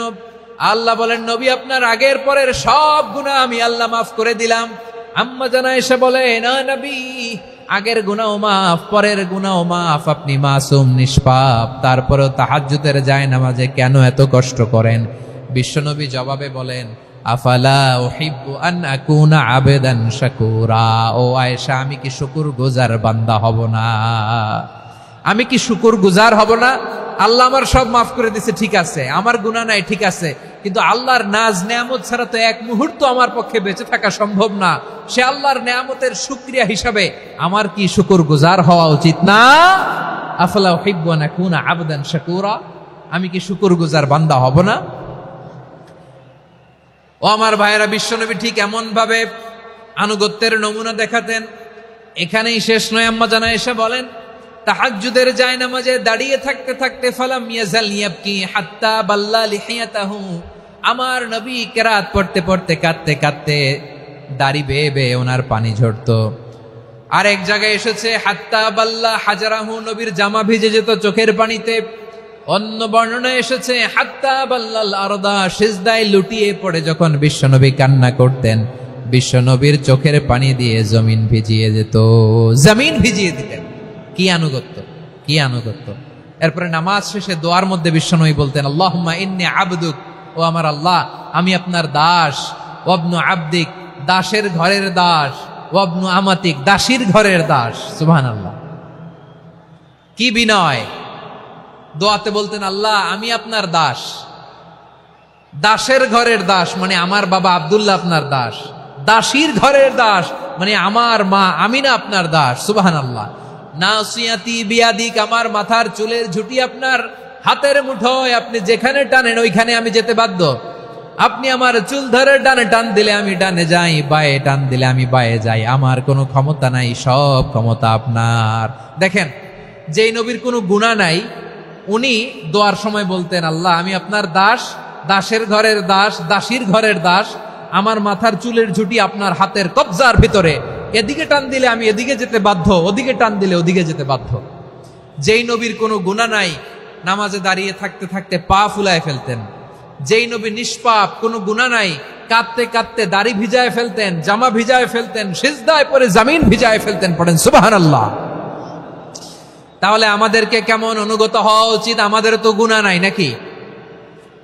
আল্লাহ বলেন, নবী আপনার আগের পরের সব গুনাহ আমি আল্লাহ মাফ করে দিলাম। আম্মা জান আয়েশা বলে, না নবী, আগের গুনাহ মাফ, পরের গুনাহ মাফ, আপনি মাসুম, নিষ্পাপ, তারপরেও তাহাজ্জুদের জায়নামাজে কেন এত কষ্ট করেন? বিশ্বনবী জবাবে বলেন, আফালা উহিব্বু আন আকুনা আবেদান শাকুরা। ও আয়েশা, আমি কি শুকরগুজার বান্দা হব না? আমি কি শুকরগুজার হব না? আল্লাহ আমার সব মাফ করে দিয়েছে, ঠিক আছে, আমার গুনাহ নাই, ঠিক আছে, কিন্তু আল্লাহর নাজ নেয়ামত ছাড়া তো এক মুহূর্ত আমার পক্ষে বেঁচে থাকা সম্ভব না। সে আল্লাহর নেয়ামতের শুকরিয়া হিসাবে আমার কি শুকরগুজার হওয়া উচিত না? আফালা উহিব্বু আন আকুনা আবদান শাকুরা, আমি কি শুকরগুজার বান্দা হব না? ও আমার ভাইয়েরা, বিশ্বনবী ঠিক এমন ভাবে আনুগত্যের নমুনা দেখাতেন। এখানেই শেষ নয়। আম্মা জান আয়েশা বলেন, তাহাজ্জুদের জায়নামাজে দাঁড়িয়ে থাকতে থাকতে ফালাম ইয়াজাল ইয়াবকি হাত্তা বাল্লা লিহিয়াতাহু, আমার নবী কেরাত পড়তে পড়তে কাঁদতে কাঁদতে দাড়ি বেয়ে বেয়ে ওনার পানি ঝরতো। আর এক জায়গায় এসেছে হাত্তা বাল্লা হাজারাহু, নবীর জামা ভিজে যেত চোখের পানিতে। অন্য বর্ণনায় এসেছে হাত্তা বাল্লাল আরদা, সিজদায় লুটিয়ে পড়ে যখন বিশ্বনবী কান্না করতেন, বিশ্বনবীর চোখের পানি দিয়ে জমিন ভিজিয়ে যেত, জমিন ভিজিয়ে দিতেন। কি আনুগত্য, কি আনুগত্য! এরপরে নামাজ শেষে দোয়ার মধ্যে বিশ্বনবী বলতেন, আল্লাহুম্মা ইন্নী আবদুক, ও আমার আল্লাহ, আমি আপনার দাস। ওয়াবনু আবদিক, দাসের ঘরের দাস। ওয়াবনু আমাতিক, দাসীর ঘরের দাস। সুবহানাল্লাহ, কি বিনয়! দোয়াতে বলতেন, আল্লাহ আমি আপনার দাস। দাসের ঘরের দাস মানে আমার বাবা আব্দুল্লাহ আপনার দাস। দাসীর ঘরের দাস মানে আমার মা আমিনা আপনার দাস। সুবহানাল্লাহ। নাসিয়াতি বিয়াদিক, আমার মাথার চুলের ঝুঁটি আপনার হাতের মুঠোয়, আপনি যেখানে টানেন ওইখানে আমি যেতে বাধ্য। আপনি আমার চুল ধরে ডানে টান দিলে আমি ডানে যাই, বায়ে টান দিলে আমি বায়ে যাই। আমার কোনো ক্ষমতা নাই, সব ক্ষমতা আপনার। দেখেন, যেই নবীর কোনো গুনাহ নাই, উনি দোয়ার সময় বলতেন, আল্লাহ আমি আপনার দাস, দাসের ঘরের দাস, দাসীর ঘরের দাস। আমার মাথার চুলের ঝুঁটি আপনার হাতের কবজার ভিতরে, এদিকে টান দিলে আমি এদিকে যেতে বাধ্য, ওদিকে টান দিলে ওদিকে যেতে বাধ্য। যেই নবীর কোনো গুনাহ নাই, নামাজে দাঁড়িয়ে থাকতে থাকতে পা ফুলায় ফেলতেন। যেই নবী নিষ্পাপ, কোনো গুনাহ নাই, কাঁদতে কাঁদতে দাড়ি ভিজায় ফেলতেন, জামা ভিজায় ফেলতেন, সিজদায় পড়ে জমিন ভিজায় ফেলতেন। পড়েন সুবহানাল্লাহ। তাহলে আমাদেরকে কেমন অনুগত হওয়া উচিত? আমাদের তো গুনাহ নাই নাকি?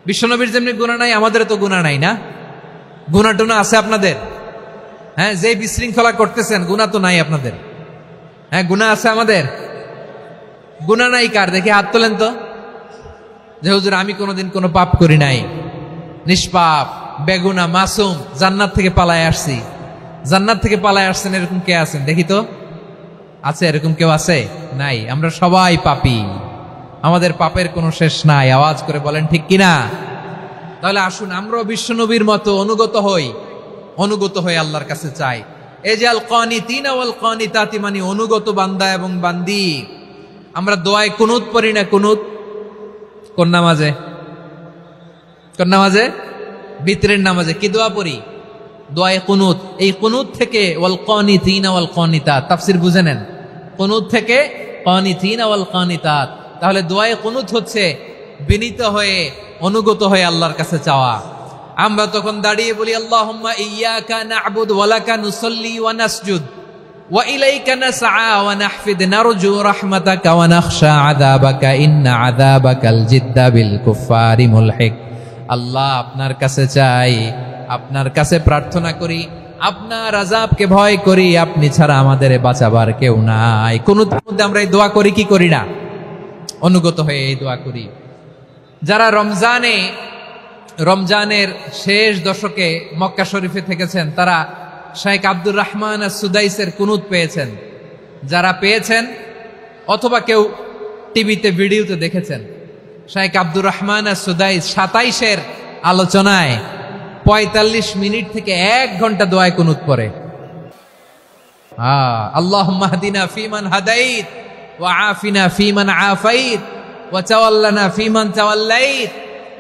বিশ্বনবীর যেমনি গুনাহ নাই, আমাদের তো গুনাহ নাই না? গুনাহ টুনা আছে আপনাদের? হ্যাঁ, যে বিশৃঙ্খলা করতেছেন, গুনাহ তো নাই আপনাদের? হ্যাঁ, গুনাহ আছে আমাদের? গুনাহ নাই কার? দেখি হাত তোলেন তো, যে হুজুর আমি কোনোদিন কোনো পাপ করি নাই, নিষ্পাপ, বেগুনা, মাসুম, জান্নাত থেকে পালায় আসছি। জান্নাত থেকে পালায় আসছেন এরকম কে আছেন দেখি তো? আছে এরকম কেউ আছে? নাই। আমরা সবাই পাপী, আমাদের পাপের কোনো শেষ নাই। আওয়াজ করে বলেন ঠিক কিনা? তাহলে আসুন আমরাও বিশ্বনবীর মতো অনুগত হয়ে আল্লাহর কাছে চাই। এই যে আল কানিতিনা ওয়াল কানিতাতি, মানে অনুগত বান্দা এবং বান্দি। আমরা দোয়ায় কুনুত পড়ি না? কুনুত কোন নামাজে? কোন নামাজে? বিতরের নামাজে কি দোয়া পড়ি? দোয়ায়ে কুনুত। এই কুনুত থেকে ওয়াল কানিতিনা ওয়াল কানিতাত, তাফসীর বুঝে নেন। কুনুত থেকে কানিতিনা ওয়াল কানিতাত। তাহলে দোয়ায়ে কুনুত হচ্ছে বিনীত হয়ে অনুগত হয়ে আল্লাহর কাছে চাওয়া। আমরা তখন দাঁড়িয়ে বলি আল্লাহুম্মা ইয়্যাকা না'বুদু ওয়া লাকা নুসাল্লি ওয়া নাসজুদ ওয়া ইলাইকা নাসআ ওয়া নাহফিদ নারজু রাহমাতাকা ওয়া নাখশা আযাবাকা ইন্না আযাবাকাল জিদ্দা বিল কুফফারি মুলহিক। আল্লাহ, আপনার কাছে চাই, আপনার কাছে প্রার্থনা করি, আপনার আযাবকে ভয় করি, আপনি ছাড়া আমাদের বাঁচাবার কেউ নাই। কুনুতের মধ্যে আমরা এই দোয়া করি কি করি না? অনুগত হয়ে এই দোয়া করি। যারা রমজানের শেষ দশকে মক্কা শরীফে থেকেছেন তারা শাইখ আব্দুর রহমান আস-সুদাইসের কুনুত পেয়েছেন। যারা পেয়েছেন অথবা কেউ টিভিতে ভিডিওতে দেখেছেন, শাইখ আব্দুর রহমান আস-সুদাইস 27-এর আলোচনায় 45 মিনিট থেকে 1 ঘন্টা দোয়ায় কুনুত পড়ে। আল্লাহুম্মা হদিনা ফিমান হাদাইত ওয়া আফিনা ফিমান আফাইত ওয়া তাওয়াল্লানা ফিমান তাওয়াল্লাইত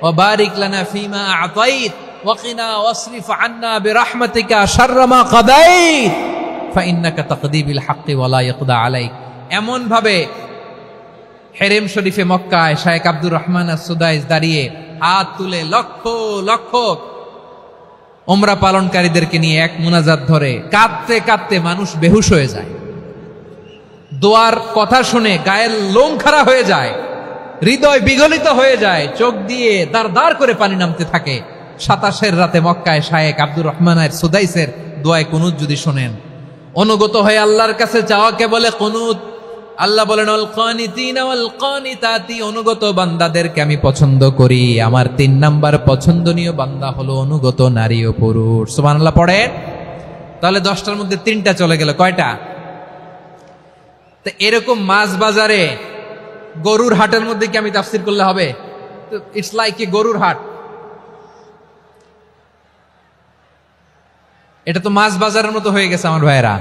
ওয়া বারিক লানা ফিমা আ'তাইত ওয়া কিনা ওয়াসরিফ আন্না বিরহমাতিকা শাররা মা কাদাইত ফাইন্নাকা তাকদি বিল হাক্কি ওয়া লা ইয়াকদা আলাইক। এমন ভাবে হেরেম শরীফে মক্কায় শাইখ আব্দুর রহমান আস-সুদাইস দাঁড়িয়ে হাত তুলে লক্ষ লক্ষ উমরা পালনকারীদেরকে নিয়ে এক মুনাজাত ধরে কাঁদতে কাঁদতে মানুষ বেহুশ হয়ে যায়। দোয়ার কথা শুনে গায়ের লোম খাড়া হয়ে যায়, হৃদয় বিগলিত হয়ে যায়, চোখ দিয়ে দাঁড় দাঁড় করে পানি নামতে থাকে। 27-এর রাতে মক্কায় শাইখ আব্দুর রহমান আস-সুদাইসের দোয়ায় কুনুত যদি শোনেন, অনুগত হয়ে আল্লাহর কাছে চাওয়াকে বলে কুনুত। আল্লাহ বলেন আল কানিতিনা ওয়াল কানিতাতি, অনুগত বান্দাদেরকে আমি পছন্দ করি। আমার 3 নাম্বার পছন্দনীয় বান্দা হলো অনুগত নারী ও পুরুষ। সুবহানাল্লাহ পড়েন। তাহলে 10টার মধ্যে 3টা চলে গেল। কয়টা? তো এরকম মাছ বাজারে গরুর হাটের মধ্যে কি আমি তাফসীর করলে হবে? ইটস লাইক এ গরুর হাট। এটা তো মাছ বাজারের মতো হয়ে গেছে আমার ভাইয়েরা।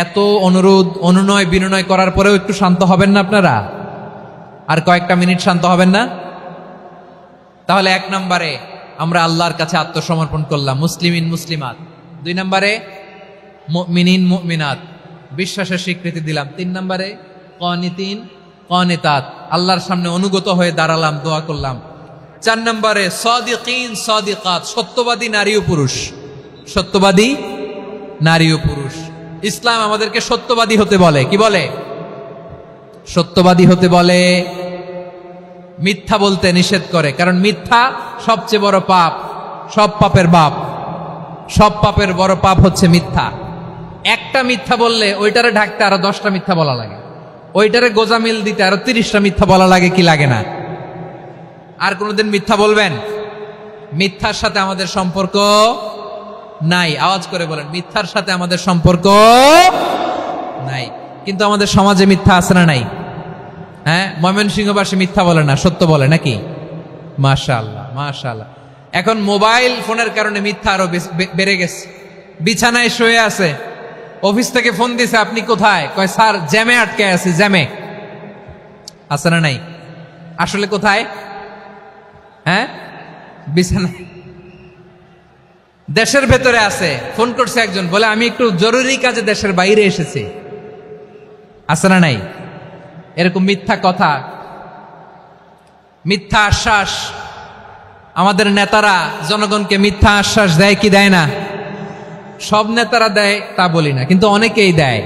এত অনুরোধ অনুনয় বিনয় করার পরেও একটু শান্ত হবেন না আপনারা? আর কয়েকটা মিনিট শান্ত হবেন না? তাহলে 1 নম্বরে আমরা আল্লাহর কাছে আত্মসমর্পণ করলাম, মুসলিমিন মুসলিমাত। 2 নম্বরে মুমিনিন মুমিনাত, বিশ্বাসের স্বীকৃতি দিলাম। 3 নম্বরে কানিতিন কানিতাত, আল্লাহর সামনে অনুগত হয়ে দাঁড়ালাম, দোয়া করলাম। 4 নম্বরে সাদিকিন সাদিকাত, সত্যবাদী নারী ও পুরুষ। সত্যবাদী নারী ও পুরুষ। ইসলাম আমাদেরকে সত্যবাদী হতে বলে। কি বলে? সত্যবাদী হতে বলে, মিথ্যা বলতে নিষেধ করে। কারণ মিথ্যা সবচেয়ে বড় পাপ, সব পাপের বাপ। সব পাপের বড় পাপ হচ্ছে মিথ্যা। একটা মিথ্যা বললে ওইটারে ঢাকতে আরো 10টা মিথ্যা বলা লাগে, ওইটারে গোজামিল দিতে আরো 30টা মিথ্যা বলা লাগে, কি লাগে না? আর কোনোদিন মিথ্যা বলবেন? মিথ্যার সাথে আমাদের সম্পর্ক নাই। আওয়াজ করে বলেন, মিথ্যার সাথে আমাদের সম্পর্ক নাই। কিন্তু আমাদের সমাজে মিথ্যা আছে না নাই? হ্যাঁ, ময়মনসিংহবাসী মিথ্যা বলে না, সত্য বলে নাকি? মাশাআল্লাহ মাশাআল্লাহ। এখন মোবাইল ফোনের কারণে মিথ্যা আরো বেড়ে গেছে। বিছানায় শুয়ে আছে, অফিস থেকে ফোন দিছে, আপনি কোথায়? কয় স্যার জ্যামে আটকে আছি। জ্যামে আছে না নাই? আসলে কোথায়? হ্যাঁ, বিছানায়। দেশের ভেতরে আছে, ফোন করছে একজন, বলে আমি একটু জরুরি কাজে দেশের বাইরে এসেছি। আছে না নাই? এরকম মিথ্যা কথা, মিথ্যা আশ্বাস। আমাদের নেতারা জনগণকে মিথ্যা আশ্বাস দেয় কি দেয় না? সব নেতারা দেয় তা বলি না, কিন্তু অনেকেই দেয়।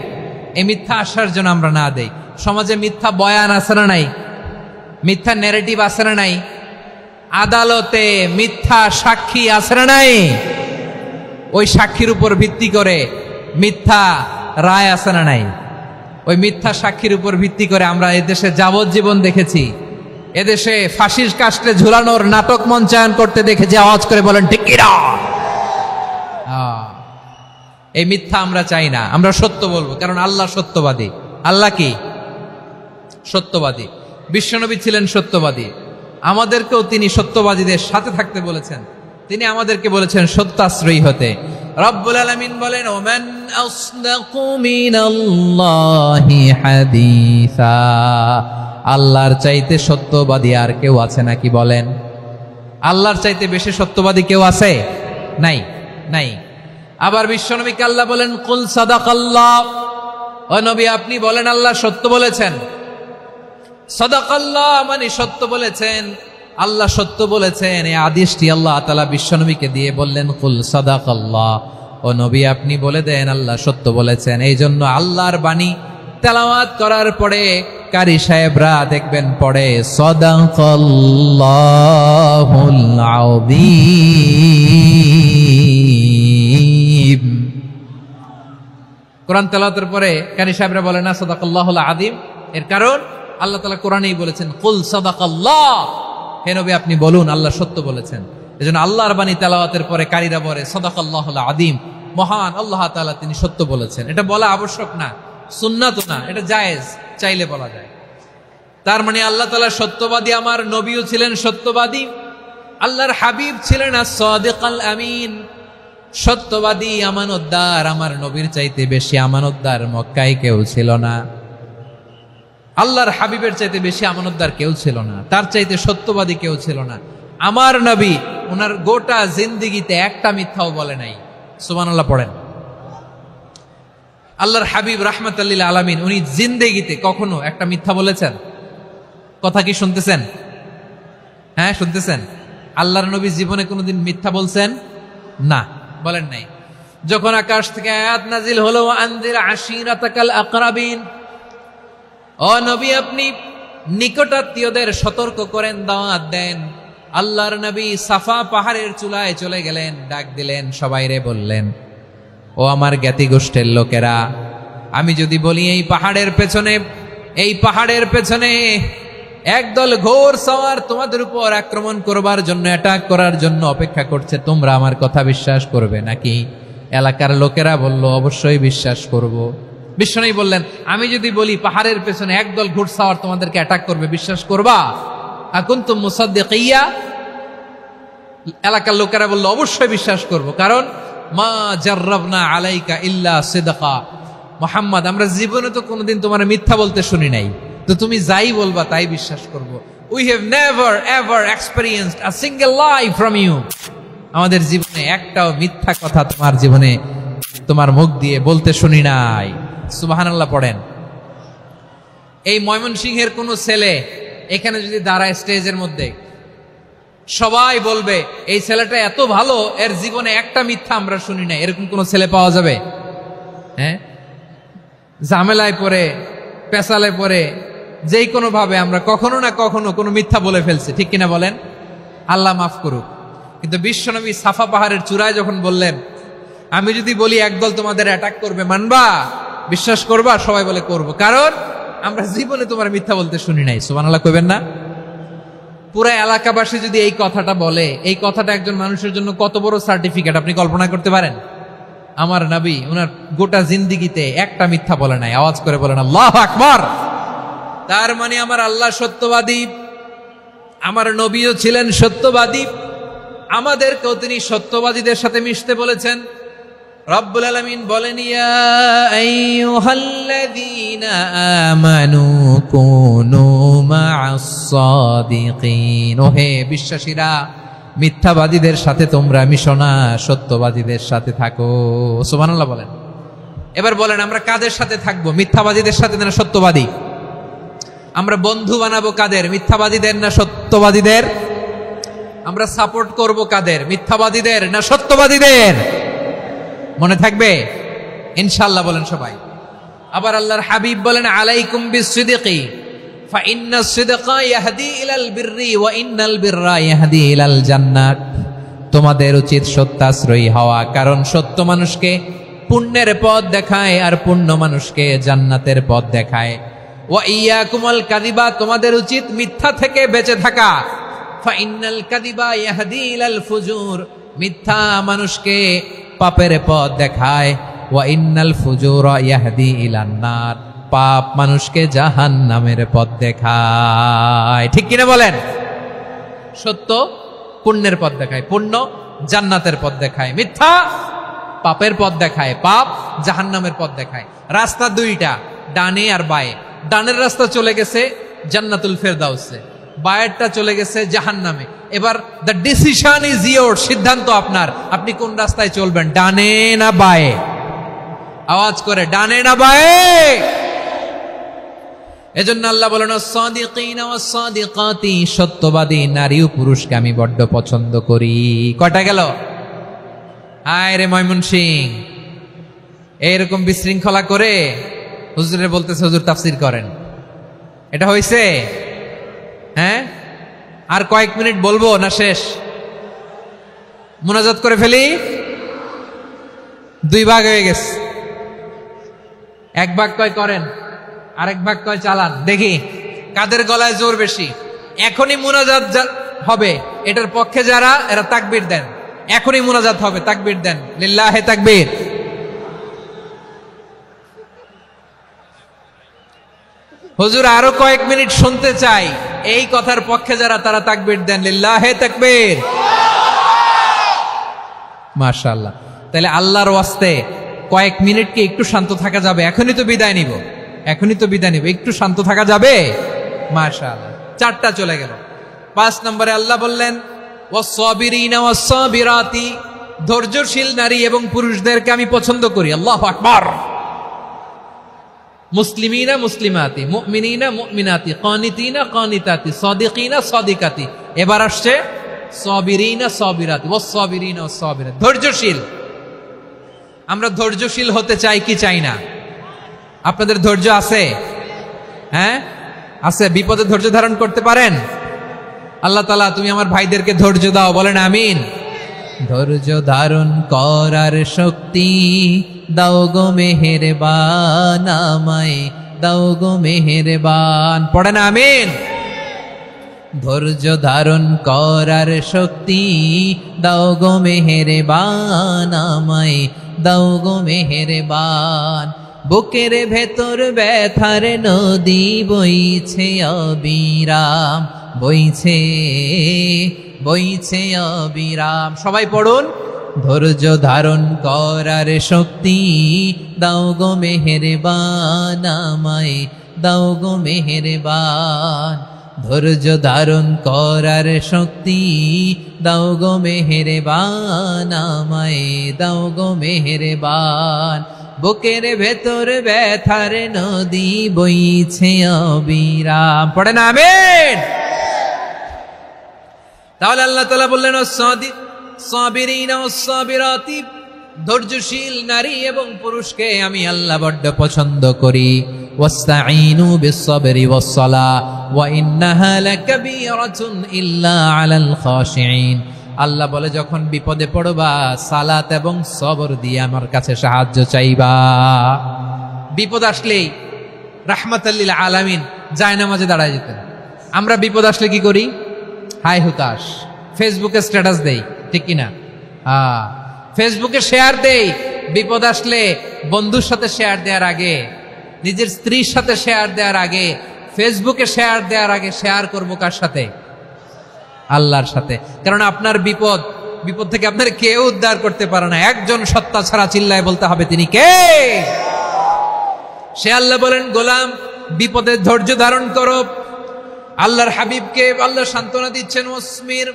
এই মিথ্যা আশ্বাস যেন আমরা না দেই। সমাজে মিথ্যা বয়ান আছে না নাই? মিথ্যা ন্যারেটিভ আছে না নাই? আদালতে মিথ্যা সাক্ষী আছে না নাই? ওই সাক্ষীর উপর ভিত্তি করে মিথ্যা রায় আছে না নাই? ওই মিথ্যা সাক্ষীর উপর ভিত্তি করে আমরা এদেশে যাবজ্জীবন দেখেছি, এদেশে ফাঁসির কাস্টে ঝুলানোর নাটক মঞ্চায়ন করতে দেখেছি। আওয়াজ করে বলেন ঠিক কিনা? এই মিথ্যা আমরা চাই না, আমরা সত্য বলবো, কারণ আল্লাহ সত্যবাদী। আল্লাহ কি? সত্যবাদী। বিশ্বনবী ছিলেন সত্যবাদী, আমাদেরকেও তিনি সত্যবাদীদের সাথে থাকতে বলেছেন। তিনি আমাদেরকে বলেছেন সত্যাশ্রয়ী হতে। রব্বুল আলামিন বলেন, ওমান আসদাকু মিনাল্লাহি হাদিসা, আল্লাহর চাইতে সত্যবাদী আর কেউ আছে নাকি বলেন? আল্লাহর চাইতে বেশি সত্যবাদী কেউ আছে? নাই, নাই। আবার বিশ্বনবীকে আল্লাহ বলেন, কুল সাদাকাল্লাহ, ও নবী আপনি বলেন আল্লাহ সত্য বলেছেন। সাদাকাল্লাহ মানে সত্য বলেছেন, আল্লাহ সত্য বলেছেন। এই আদেশটি আল্লাহ তাআলা বিশ্বনবীকে দিয়ে বললেন, কুল সাদাকাল্লাহ, ও নবী আপনি বলে দেন আল্লাহ সত্য বলেছেন। এই জন্য আল্লাহর বাণী তেলাওয়াত করার পরে কারি সাহেবরা দেখবেন পড়ে সাদাকাল্লাহুল আযীম। কোরআন তেলাওয়াতের পরে কারি সাহেবরা বলে না সাদাকাল্লাহুল আযীম, এর কারণ আল্লাহ তাআলা কোরআনেই বলেছেন কুল সাদাকাল্লাহ, হে নবী আপনি বলুন আল্লাহ সত্য বলেছেন। এজন্য আল্লাহর বাণী তেলাওয়াতের পরে কারীরা বলে সাদাকাল্লাহুল আযীম, মহান আল্লাহ তাআলা তিনি সত্য বলেছেন। এটা বলা আবশ্যক না, সুন্নাত না, এটা জায়েজ, চাইলে বলা যায়। তার মানে আল্লাহ তাআলা সত্যবাদী, আমার নবীও ছিলেন সত্যবাদী, আল্লাহর হাবিব ছিলেন as-সাদিকাল আমিন, সত্যবাদী, আমানতদার। আমার নবীর চাইতে বেশি আমানতদার মক্কায় কেউ ছিল না, আল্লাহর হাবিবের চাইতে বেশি আমানতদার কেউ ছিল না, তার চাইতে সত্যবাদী কেউ ছিল না। আমার নবী ওনার গোটা জিন্দেগিতে একটা মিথ্যাও বলে নাই। সুবহানাল্লাহ পড়েন। আল্লাহর হাবিব রাহমাতাল লিল আলামিন উনি জিন্দেগিতে কখনো একটা মিথ্যা বলেছেন? কথা কি শুনতেছেন? হ্যাঁ শুনতেছেন? আল্লাহর নবী জীবনে কোনোদিন মিথ্যা বলছেন? না, বলেন নাই। যখন আকাশ থেকে আয়াত নাজিল হলো, আনজির আশিরাতাকাল আকরাবিন, ও নবী আপনি নিকটাত্মীয়দের সতর্ক করেন, দাওয়াত দেন। আল্লাহর নবী সাফা পাহাড়ের চূড়ায় চলে গেলেন, ডাক দিলেন, সবাইরে বললেন, ও আমার জ্ঞাতি গোষ্ঠীর লোকেরা, আমি যদি বলি এই পাহাড়ের পেছনে একদল ঘোর সওয়ার তোমাদের উপর আক্রমণ করবার জন্য, অ্যাটাক করার জন্য অপেক্ষা করছে, তোমরা আমার কথা বিশ্বাস করবে নাকি? এলাকার লোকেরা বলল, অবশ্যই বিশ্বাস করব। বিশ্বনবী বললেন, আমি যদি বলি পাহাড়ের পেছনে একদল ঘোড়সাওয়ার তোমাদেরকে অ্যাটাক করবে, বিশ্বাস করবা? আকুনতুম মুসাদ্দিকিয়া? এলাকার লোকেরা বলল, অবশ্যই বিশ্বাস করব, কারণ মা জাররাবনা আলাইকা ইল্লা সিদকা, মুহাম্মদ আমরা জীবনে তো কোনোদিন তোমার মিথ্যা বলতে শুনি নাই, তো তুমি যাই বলবা তাই বিশ্বাস করব। We have never ever experienced a single lie from you, আমাদের জীবনে একটাও মিথ্যা কথা তোমার জীবনে তোমার মুখ দিয়ে বলতে শুনি নাই। সুবহানাল্লাহ পড়েন। এই ময়মনসিংহের কোন ছেলে এখানে যদি দাঁড়ায় স্টেজের মধ্যে, সবাই বলবে এই ছেলেটা এত ভালো, এর জীবনে একটা মিথ্যা আমরা শুনি নাই। এরকম কোন ছেলে পাওয়া যাবে? হ্যাঁ, ঝামেলায় পড়ে, পেশালে পড়ে, যেই কোনো ভাবে আমরা কখনো না কখনো কোনো মিথ্যা বলে ফেলছি, ঠিক কিনা বলেন? আল্লাহ মাফ করুক। কিন্তু বিশ্বনবী সাফা পাহাড়ের চূড়ায় যখন বললেন, আমি যদি বলি একদল তোমাদের অ্যাটাক করবে, মানবা? বিশ্বাস করবা? সবাই বলে করব, কারণ আমরা জীবনে তোমার মিথ্যা বলতে শুনি নাই। সুবহানাল্লাহ কইবেন না? পুরো এলাকাবাসী যদি এই কথাটা বলে, এই কথাটা একজন মানুষের জন্য কত বড় সার্টিফিকেট আপনি কল্পনা করতে পারেন? আমার নবী ওনার গোটা জিন্দেগিতে একটা মিথ্যা বলে নাই। আওয়াজ করে বলেন আল্লাহু আকবার। তার মানে আমার আল্লাহ সত্যবাদী, আমার নবীও ছিলেন সত্যবাদী, আমাদেরকেও তিনি সত্যবাদীদের সাথে মিশতে বলেছেন। রব্বুল আলামিন বলেন, ইয়া আইয়ুহাল্লাযীনা আমানু কুনু মা'আস সাদিকিন, ওহে বিশ্বাসীরা, মিথ্যাবাদীদের সাথে তোমরা মিশো না, সত্যবাদীদের সাথে থাকো। সুবহানাল্লাহ বলেন। এবার বলেন, আমরা কাদের সাথে থাকবো? মিথ্যাবাদীদের সাথে না সত্যবাদী? আমরা বন্ধু বানাবো কাদের? মিথ্যাবাদীদের না সত্যবাদীদের? আমরা সাপোর্ট করব কাদের? মিথ্যাবাদীদের না সত্যবাদীদের? মনে থাকবে ইনশাআল্লাহ বলেন সবাই। আবার আল্লাহর হাবিব বলেন, আলাইকুম বিসসিদকি ফাইন্নাস সিদকা ইয়াহদি ইলাল বিররি ওয়া ইন্নাল বিররা ইয়াহদি ইলাল জান্নাত, তোমাদের উচিত সত্যাশ্রয়ী হওয়া, কারণ সত্য মানুষকে পুণ্যের পথ দেখায় আর পুণ্য মানুষকে জান্নাতের পথ দেখায়। ওয়া ইয়াকুমুল কাযিবা, তোমাদের উচিত মিথ্যা থেকে বেঁচে থাকা। ফাইন্নাল কাযিবা ইয়াহদি ইলাল ফুজুর, মিথ্যা মানুষকে পাপের পথ দেখায়। ওয়া ইন্নাল ফুজুরা ইয়াহদি ইলান নার, পাপ মানুষকে জাহান্নামের পথ দেখায়। ঠিক কিনা বলেন? সত্য পুণ্যের পথ দেখায়, পুণ্য জান্নাতের পথ দেখায়, মিথ্যা পাপের পথ দেখায়, পাপ জাহান্নামের পথ দেখায়। রাস্তা দুইটা, ডানে আর বায়ে। ডানের রাস্তা চলে গেছে জান্নাতুল ফেরদাউসে, বায়েরটা চলে গেছে জাহান্নামে। এবার দ্য ডিসিশন ইজ ইয়োর, সিদ্ধান্ত আপনার, আপনি কোন রাস্তায় চলবেন, ডানে না বায়ে? আওয়াজ করে, ডানে না বায়ে? এজন্য আল্লাহ বলেন সাদিকিনা ওয়াস সাদিকাতি, সত্যবাদী নারী ও পুরুষকে আমি বড্ড পছন্দ করি। কয়টা গেল? হায় রে ময়মনসিং, এইরকম বিশৃঙ্খলা করে হুজুরে বলতেছে হুজুর তাফসীর করেন, এটা হইছে? হ্যাঁ, আর কয়েক মিনিট বলবো না শেষ? মুনাজাত করে ফেলি। দুই ভাগ হয়ে গেছে, এক ভাগ কয় করেন, আরেক ভাগ কয় চালান। দেখি কাদের গলায় জোর বেশি। এখনই মুনাজাত হবে, এটার পক্ষে যারা, এরা তাকবীর দেন। এখনই মুনাজাত হবে, তাকবীর দেন, লিল্লাহে তাকবীর। হুজুর আরো কয়েক মিনিট শুনতে চাই, এই কথার পক্ষে যারা, তারা তাকবীর দেন, লিল্লাহে তাকবীর। মাশাআল্লাহ। তাহলে আল্লাহর ওয়াস্তে কয়েক মিনিট কি একটু শান্ত থাকা যাবে? এখনই তো বিদায় নিব, এখনই তো বিদায় নিব, একটু শান্ত থাকা যাবে? মাশাআল্লাহ। চারটা চলে গেল। 5 নম্বরে আল্লাহ বললেন ওয়াস-সাবিরিনা ওয়াস-সাবিরাতি, ধৈর্যশীল নারী এবং পুরুষদেরকে আমি পছন্দ করি। আল্লাহু আকবার। মুসলিমিনা মুসলিমাতি, মুমিনিনা মুমিনাতি, কানিতিনা কানিতাতি, সাদিকিনা সাদিকাতি। এবার আসছে সাবিরিনা সাবিরাতি, ওয়াস-সাবিরিনা ওয়াস-সাবিরাতি, ধৈর্যশীল। আমরা ধৈর্যশীল হতে চাই কি চাই না? আপনাদের ধৈর্য আছে? হ্যাঁ আছে। বিপদে ধৈর্য ধারণ করতে পারেন? আল্লাহ তাআলা তুমি আমার ভাইদেরকে ধৈর্য দাও, বলেন আমিন। ধৈর্য ধারণ করার শক্তি দাও গো মেহেরবান, আমায় দাও গো মেহেরবান, পড়েন আমিন। ধৈর্য ধারণ করার শক্তি দাও গো মেহেরবান, আমায় দাও গো মেহেরবান। বুকের ভেতর ব্যথার নদী বইছে অবিরাম, বইছে বইছে অবিরাম। সবাই পড়ুন, ধৈর্য ধারণ করার শক্তি দাও গো মেহেরবান, আমায় দাও গো মেহেরবান। ধৈর্য ধারণ করার শক্তি দাও গো মেহেরবান, আমায় দাও গো মেহেরবান। বুকের ভেতর ব্যথার নদী বইছে অবিরাম, পড়েন আমিন। তাহলে আল্লাহ তাআলা বললেন সাবিরিনা ওয়াস-সাবিরাতি, ধৈর্যশীল নারী এবং পুরুষকে আমি আল্লাহ বড্ড পছন্দ করি। ওয়াস্তাঈনু বিস-সাবরি ওয়াস-সালাহ ওয়া ইন্নাহা লাকাবীরাতুন ইল্লা আলাল খাশিঈন। আল্লাহ বলে যখন বিপদে পড়বা সালাত এবং সবর দিয়ে আমার কাছে সাহায্য চাইবা। বিপদ আসলেই রাহমাতাল লিল আলামিন জায়নামাজে দাঁড়ায় যেতেন। আমরা বিপদ আসলে কি করি? হাই হুতাশ, ফেসবুকে স্ট্যাটাস দেই, ঠিক কিনা? ফেসবুকে শেয়ার দেই। বিপদ আসলে বন্ধুর সাথে শেয়ার দেওয়ার আগে, নিজের স্ত্রীর সাথে শেয়ার দেওয়ার আগে, ফেসবুকে শেয়ার দেওয়ার আগে শেয়ার করবো কার সাথে? আল্লাহর সাথে। কারণ আপনার বিপদ থেকে আপনার কেউ উদ্ধার করতে পারে না, একজন সত্তা ছাড়া। চিল্লায় বলতে হবে তিনি কে? সে আল্লাহ। বলেন গোলাম বিপদে ধৈর্য ধারণ করো। আল্লাহর হাবিবকে আল্লাহ সান্ত্বনা দিচ্ছেন, ওয়াসমির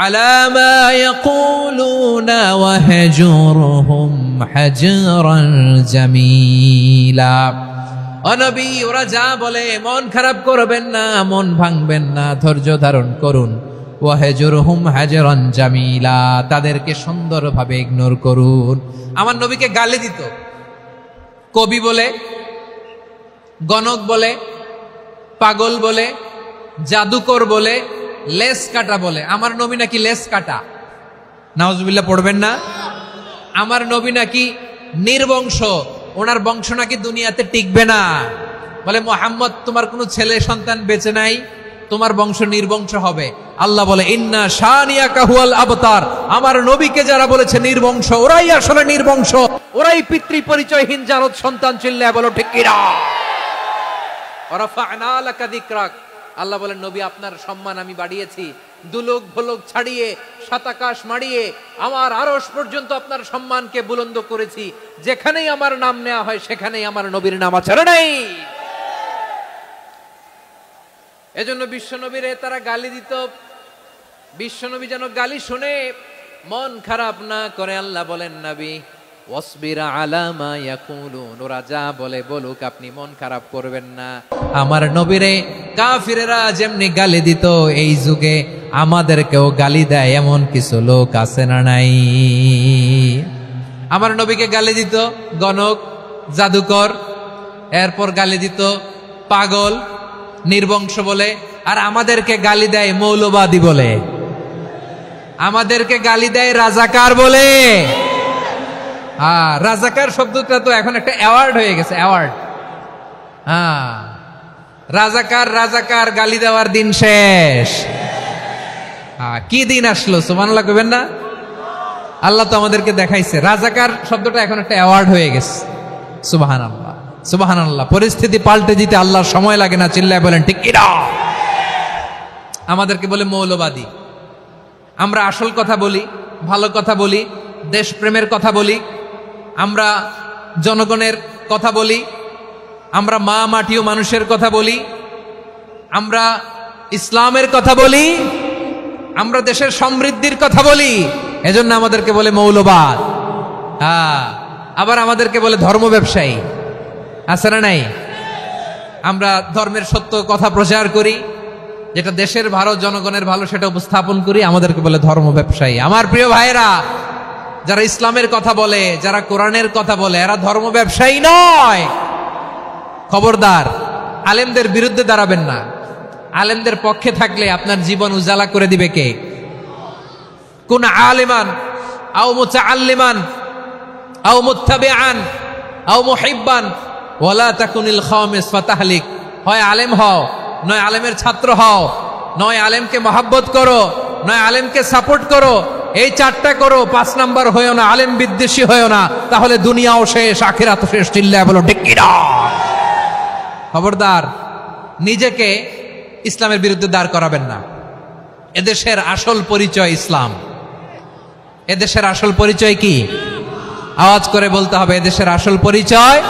আলা মা ইয়াকুলুনা ওয়াহজুরহুম হাজরান জামিলা। ও নবী, ওরা যা বলে মন খারাপ করবেন না, মন ভাঙবেন না, ধৈর্য ধারণ করুন। ওয়াহজুরহুম হাজরান জামিলা, তাদেরকে সুন্দরভাবে ইগনোর করুন। আমার নবীকে গালি দিত কবি বলে, গণক বলে, পাগল বলে, জাদুকর বলে, লেস কাটা বলে। আমার নবী নাকি লেস কাটা, নাউজুবিল্লাহ পড়বেন না। আমার নবী নাকি নির্বংশ, ওনার বংশ নাকি দুনিয়াতে টিকবে না। বলে মুহাম্মদ তোমার কোনো ছেলে সন্তান বেঁচে নাই, তোমার বংশ নির্বংশ হবে। আল্লাহ বলে ইন্না শানিয়াকা হুয়াল আবতার, আমার নবীকে যারা বলেছে নির্বংশ, ওরাই আসলে নির্বংশ, ওরাই পিতৃ পরিচয়হীন জারদ সন্তান। চিল্লায় বলো ঠিক কিনা? ওয়ারাফা'না লাকা যিকরাক, আল্লাহ বলেন নবী আপনার সম্মান আমি বাড়িয়েছি, দুলোক ভোলক ছাড়িয়ে সাতাকাশ মাড়িয়ে আমার আরশ পর্যন্ত আপনার সম্মানকে বুলন্দ করেছি। যেখানেই আমার নাম নেওয়া হয় সেখানেই আমার নবীর নাম আছে না নাই? এজন্য বিশ্বনবীরে তারা গালি দিত। বিশ্বনবী যেন গালি শুনে মন খারাপ না করে আল্লাহ বলেন নবী ওয়াসবির আলা মা ইয়াকুলুন, ওরা যা বলে বলুক, আপনি মন খারাপ করবেন না। আমার নবীরে কাফিরেরা যেমনি গালি দিত, এই যুগে আমাদেরকেও গালি দেয় এমন কিছু লোক আছে না নাই? আমার নবীকে গালি দিত গণক, জাদুকর, এরপর গালি দিত পাগল, নির্বংশ বলে। আর আমাদেরকে গালি দেয় মৌলবাদী বলে, আমাদেরকে গালি দেয় রাজাকার বলে। রাজাকার শব্দটা তো এখন একটা অ্যাওয়ার্ড হয়ে গেছে, অ্যাওয়ার্ড। রাজাকার রাজাকার গালি দেওয়ার দিন শেষ। কি দিন আসলো সুবহানাল্লাহ কইবেন না? আল্লাহ তো আমাদেরকে দেখাইছে রাজাকার শব্দটা এখন একটা অ্যাওয়ার্ড হয়ে গেছে। সুবহানাল্লাহ সুবহানাল্লাহ। পরিস্থিতি পাল্টে দিতে আল্লাহর সময় লাগে না। চিল্লায় বলেন ঠিক কিনা? আমাদেরকে বলে মৌলবাদী। আমরা আসল কথা বলি, ভালো কথা বলি, দেশপ্রেমের কথা বলি, আমরা জনগণের কথা বলি, আমরা মা মাটি ও মানুষের কথা বলি, আমরা ইসলামের কথা বলি, আমরা দেশের সমৃদ্ধির কথা বলি। এজন্য আমাদেরকে বলে মৌলবাদ। আবার আমাদেরকে বলে ধর্ম ব্যবসায়ী। আছে না নাই? আমরা ধর্মের সত্য কথা প্রচার করি, যেটা দেশের ভালো জনগণের ভালো সেটা উপস্থাপন করি, আমাদেরকে বলে ধর্ম ব্যবসায়ী। আমার প্রিয় ভাইরা, যারা ইসলামের কথা বলে, যারা কোরআনের কথা বলে, এরা ধর্ম ব্যবসায়ী নয়। খবরদার, আলেমদের বিরুদ্ধে দাঁড়াবেন না। আলেমদের পক্ষে থাকলে আপনার জীবন উজালা করে দিবে কে? কোন আলিমান আও মুতাআল্লিমান আও মুত্তাবিআন আও মুহিব্বান ওয়ালা তাকুনিল খামিস ফাতাহলিক। হয় আলেম হও, নয় আলেমের ছাত্র হও, নয় আলেমকে মহাব্বত করো, নয় আলেমকে সাপোর্ট করো। এই চারটা করো, 5 নাম্বার হয়েও না, আলেম বিদ্বেষী হয়েও না, তাহলে দুনিয়াও শেষ, আখিরাতও শেষ। চিল্লায় বলো ঠিক কিনা? খবরদার, নিজেকে ইসলামের বিরুদ্ধে দাঁড় করাবেন না। এদেশের আসল পরিচয় ইসলাম। এদেশের আসল পরিচয় কি? আওয়াজ করে বলতে হবে, এদেশের আসল পরিচয়।